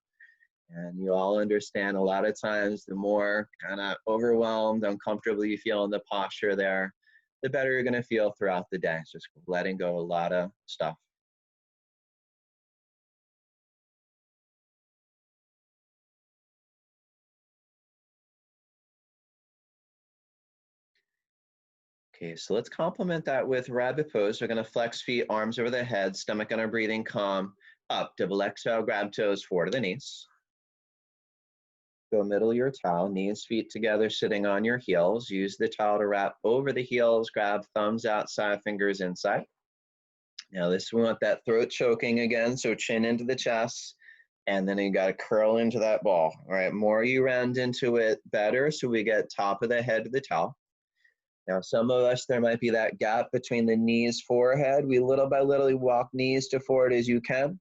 And you all understand a lot of times the more kind of overwhelmed, uncomfortable you feel in the posture there, the better you're going to feel throughout the day. It's just letting go a lot of stuff. Okay, so let's complement that with rabbit pose. We're going to flex feet, arms over the head, stomach on our breathing calm, up, double exhale, grab toes, forward to the knees. Go middle of your towel, knees, feet together, sitting on your heels. Use the towel to wrap over the heels, grab thumbs outside, fingers inside. Now this, we want that throat choking again, so chin into the chest, and then you got to curl into that ball. All right, more you round into it, better, so we get top of the head to the towel. Now some of us, there might be that gap between the knees, forehead. We little by little walk knees to forward as you can.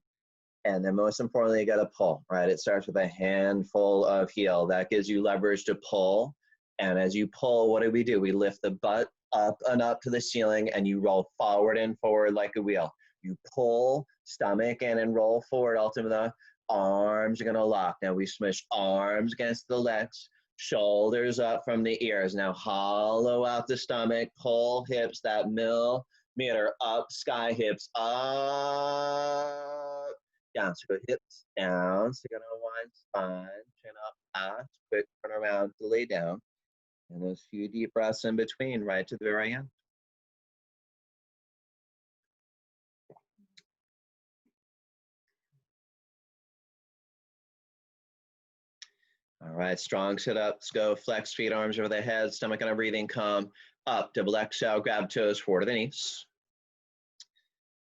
And then most importantly, you got to pull, right? It starts with a handful of heel. That gives you leverage to pull. And as you pull, what do? We lift the butt up and up to the ceiling, and you roll forward and forward like a wheel. You pull, stomach in and roll forward. Ultimately, arms are going to lock. Now we smush arms against the legs, shoulders up from the ears. Now hollow out the stomach, pull hips, that millimeter up, sky hips up. Down, so go hips down, so you're gonna wind spine, chin up, out, quick turn around to lay down. And those few deep breaths in between, right to the very end. All right, strong sit up, let's go. Flex feet, arms over the head, stomach on a breathing calm. Up, double exhale, grab toes, forward to the knees.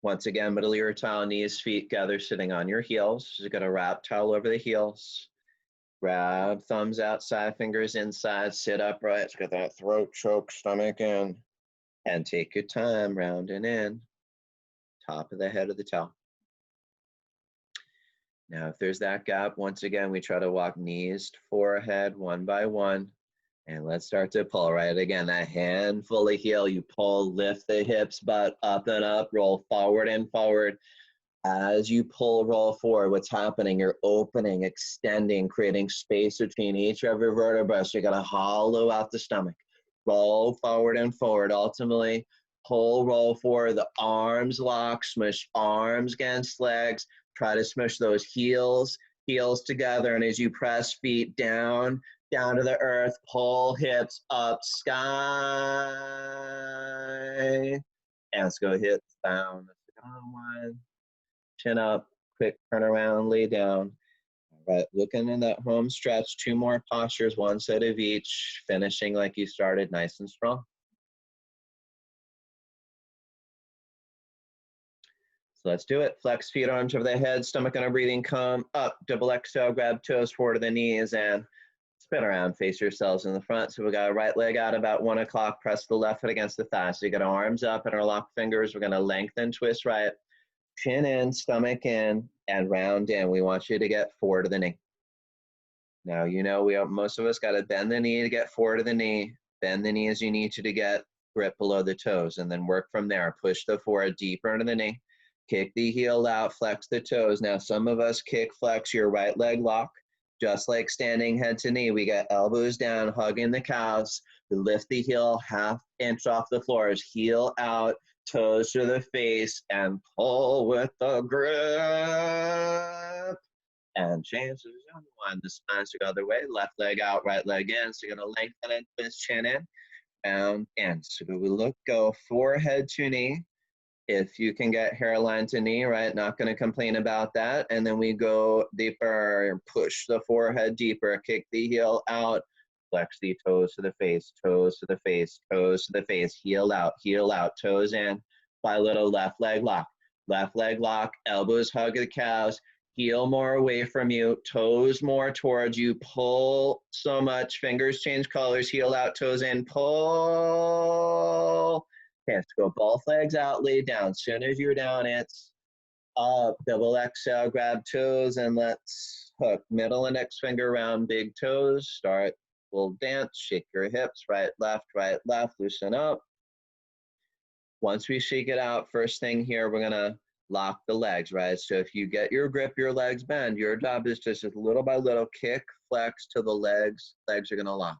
Once again, middle of your towel, knees, feet gather, sitting on your heels. You're gonna wrap towel over the heels. Grab thumbs outside, fingers inside, sit upright. Let's get that throat choke, stomach in. And take your time, rounding in, top of the head of the towel. Now, if there's that gap, once again, we try to walk knees to forehead one by one. And let's start to pull, right? Again, that handful of heel, you pull, lift the hips, butt up and up, roll forward and forward. As you pull, roll forward, what's happening? You're opening, extending, creating space between each of your vertebrae. So you got to hollow out the stomach. Roll forward and forward. Ultimately, pull, roll forward. The arms lock, smush arms against legs. Try to smush those heels together. And as you press feet down to the earth, pull hips up, sky. And let's go hips down. One. Chin up, quick turn around, lay down. All right, looking in that home stretch, 2 more postures, 1 set of each, finishing like you started, nice and strong. So let's do it. Flex feet, arms over the head, stomach on a breathing calm, up, double exhale, grab toes forward to the knees, and spin around, face yourselves in the front. So we got our right leg out about 1 o'clock, press the left foot against the thigh. So you got our arms up and our locked fingers. We're gonna lengthen, twist right. Chin in, stomach in, and round in. We want you to get forward to the knee. Now, you know, most of us got to bend the knee to get forward to the knee. Bend the knee as you need to get grip below the toes, and then work from there. Push the forehead deeper into the knee. Kick the heel out, flex the toes. Now, some of us kick, flex your right leg lock. Just like standing head to knee, we got elbows down, hugging the calves. We lift the heel 1/2 inch off the floor as heel out, toes to the face, and pull with the grip. And change to zone 1. The spine's the other way. Left leg out, right leg in. So you're going to lengthen and twist, chin in, down, in. So we look, go forehead to knee. If you can get hairline to knee, right, not going to complain about that. And then we go deeper, push the forehead deeper, kick the heel out, flex the toes to the face, toes to the face, toes to the face, heel out, toes in, by little left leg lock, elbows hug the calves, heel more away from you, toes more towards you, pull so much, fingers change colors, heel out, toes in, pull. Okay, let's go both legs out, lay down. As soon as you're down, it's Up, double exhale, grab toes, and let's hook. Middle index finger around big toes. Start, little dance, shake your hips, right, left, loosen up. Once we shake it out, first thing here, we're gonna lock the legs, right? So if you get your grip, your legs bend, your job is just little by little, kick, flex to the legs. Legs are gonna lock.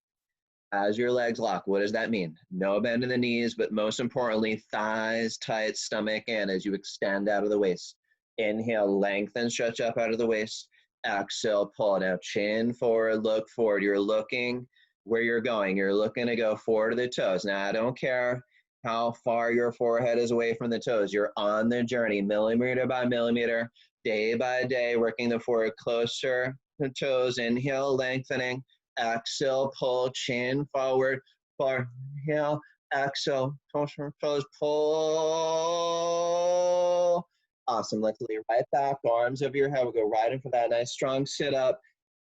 As your legs lock, what does that mean? No bend in the knees, but most importantly, thighs tight, stomach in as you extend out of the waist. Inhale, lengthen, stretch up out of the waist. Exhale, pull. Now chin forward, look forward. You're looking where you're going. You're looking to go forward to the toes. Now, I don't care how far your forehead is away from the toes. You're on the journey, millimeter by millimeter, day by day, working the forehead closer to toes. Inhale, lengthening. Exhale, pull, chin forward, inhale, exhale, toes, pull. Awesome, let's lay right back, arms over your head. We'll go right in for that nice strong sit up.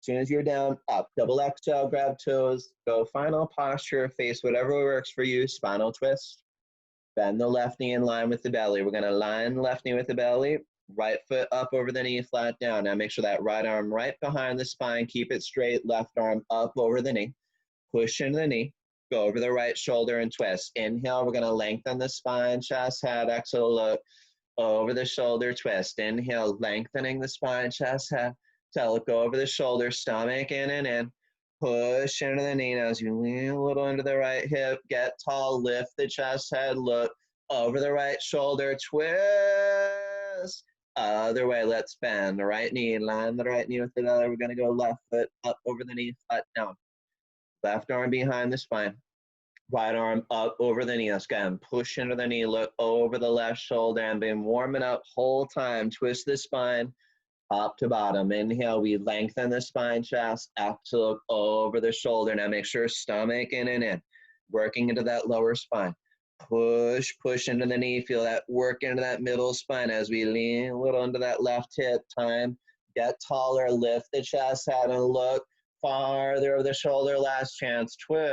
As soon as you're down, up, double exhale, grab toes, go final posture, face whatever works for you, spinal twist. Bend the left knee in line with the belly. We're gonna line left knee with the belly, right foot up over the knee, flat down. Now make sure that right arm right behind the spine, keep it straight, left arm up over the knee. Push into the knee, go over the right shoulder and twist. Inhale, we're gonna lengthen the spine, chest, head, exhale, look over the shoulder, twist. Inhale, lengthening the spine, chest, head, exhale, go over the shoulder, stomach in and in. Push into the knee. Now as you lean a little into the right hip, get tall, lift the chest, head, look over the right shoulder, twist. Other way, let's bend the right knee, line the right knee with the other. We're gonna go left foot up over the knee, flat down. Left arm behind the spine. Right arm up over the knee. Let's go and push into the knee, look over the left shoulder and been warming up whole time. Twist the spine. Top to bottom. Inhale, we lengthen the spine, chest. Exhale, look over the shoulder. Now make sure stomach in and in. Working into that lower spine. Push, push into the knee. Feel that work into that middle spine as we lean a little into that left hip. Time. Get taller. Lift the chest out and look farther over the shoulder. Last chance. Twist.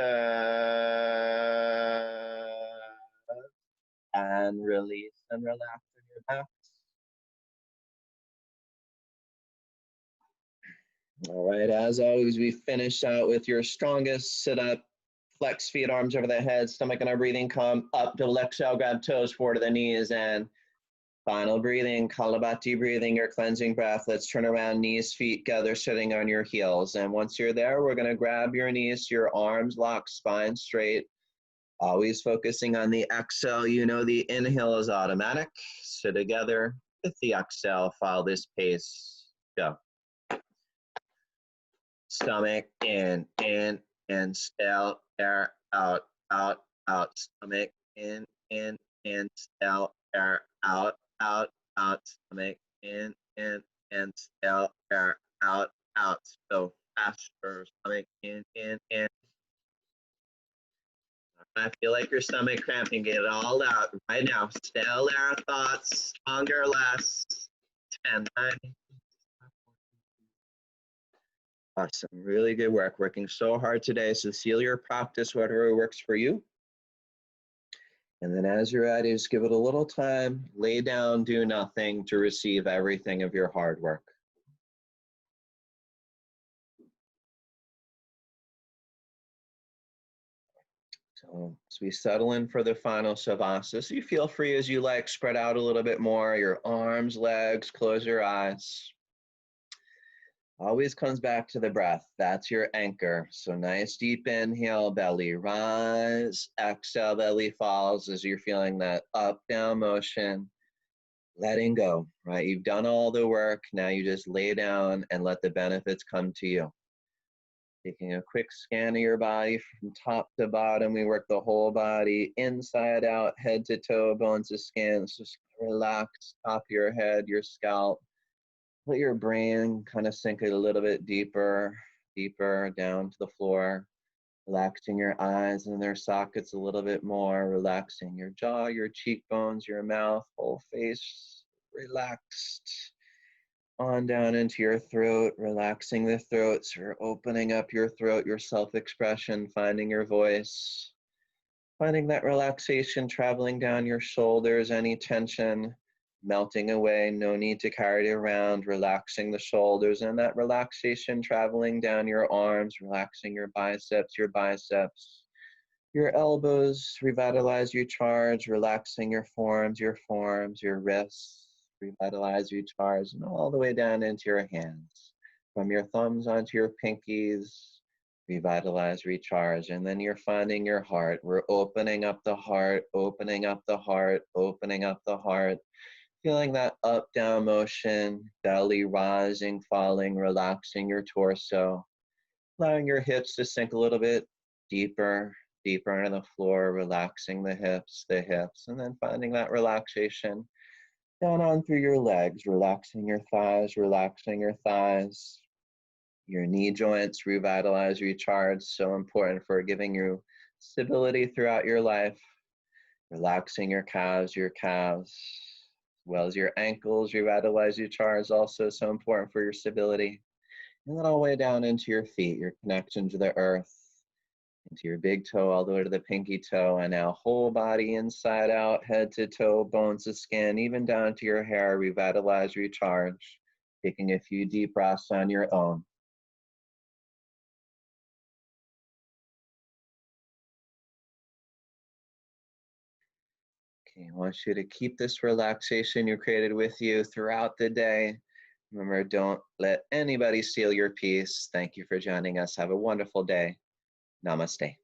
And release and relax in your back. All right, as always, we finish out with your strongest sit up, flex feet, arms over the head, stomach and our breathing, come up, double exhale, grab toes, forward to the knees, and final breathing, Kalabati breathing, your cleansing breath. Let's turn around, knees, feet together, sitting on your heels. And once you're there, we're gonna grab your knees, your arms locked, spine straight, always focusing on the exhale. You know the inhale is automatic. So together with the exhale, follow this pace, go. Stomach in, and exhale, air out, out, out. Stomach in, and exhale, air out, out, out. Stomach in, and exhale, air out, out. So faster. Stomach in, in. I feel like your stomach cramping. Get it all out right now. Still air thoughts, stronger, less. 10, 9. Awesome, really good work. Working so hard today. So seal your practice, whatever works for you. And then as you're ready, just give it a little time, lay down, do nothing to receive everything of your hard work. So as we settle in for the final Savasana, so you feel free as you like, spread out a little bit more, your arms, legs, close your eyes. Always comes back to the breath. That's your anchor. So nice deep inhale, belly rise. Exhale, belly falls as you're feeling that up, down motion. Letting go, right? You've done all the work. Now you just lay down and let the benefits come to you. Taking a quick scan of your body from top to bottom. We work the whole body, inside out, head to toe, bones to skin. Just relax, top of your head, your scalp. Let your brain kind of sink it a little bit deeper, deeper down to the floor. Relaxing your eyes and their sockets a little bit more. Relaxing your jaw, your cheekbones, your mouth, whole face relaxed. On down into your throat, relaxing the throat. So you're opening up your throat, your self-expression, finding your voice. Finding that relaxation traveling down your shoulders, any tension melting away. No need to carry it around, relaxing the shoulders and that relaxation traveling down your arms, relaxing your biceps, your elbows, revitalize, recharge, relaxing your forearms, your wrists, revitalize, recharge, and all the way down into your hands. From your thumbs onto your pinkies, revitalize, recharge, and then you're finding your heart. We're opening up the heart, opening up the heart, opening up the heart, feeling that up, down motion, belly rising, falling, relaxing your torso, allowing your hips to sink a little bit deeper, deeper into the floor, relaxing the hips, and then finding that relaxation down on through your legs, relaxing your thighs, your knee joints, revitalize, recharge, so important for giving you stability throughout your life, relaxing your calves, as well as your ankles, revitalize, recharge, also so important for your stability. And then all the way down into your feet, your connection to the earth, into your big toe, all the way to the pinky toe, and now whole body inside out, head to toe, bones to skin, even down to your hair, revitalize, recharge, taking a few deep breaths on your own. Okay, I want you to keep this relaxation you created with you throughout the day. Remember, don't let anybody steal your peace. Thank you for joining us. Have a wonderful day. Namaste.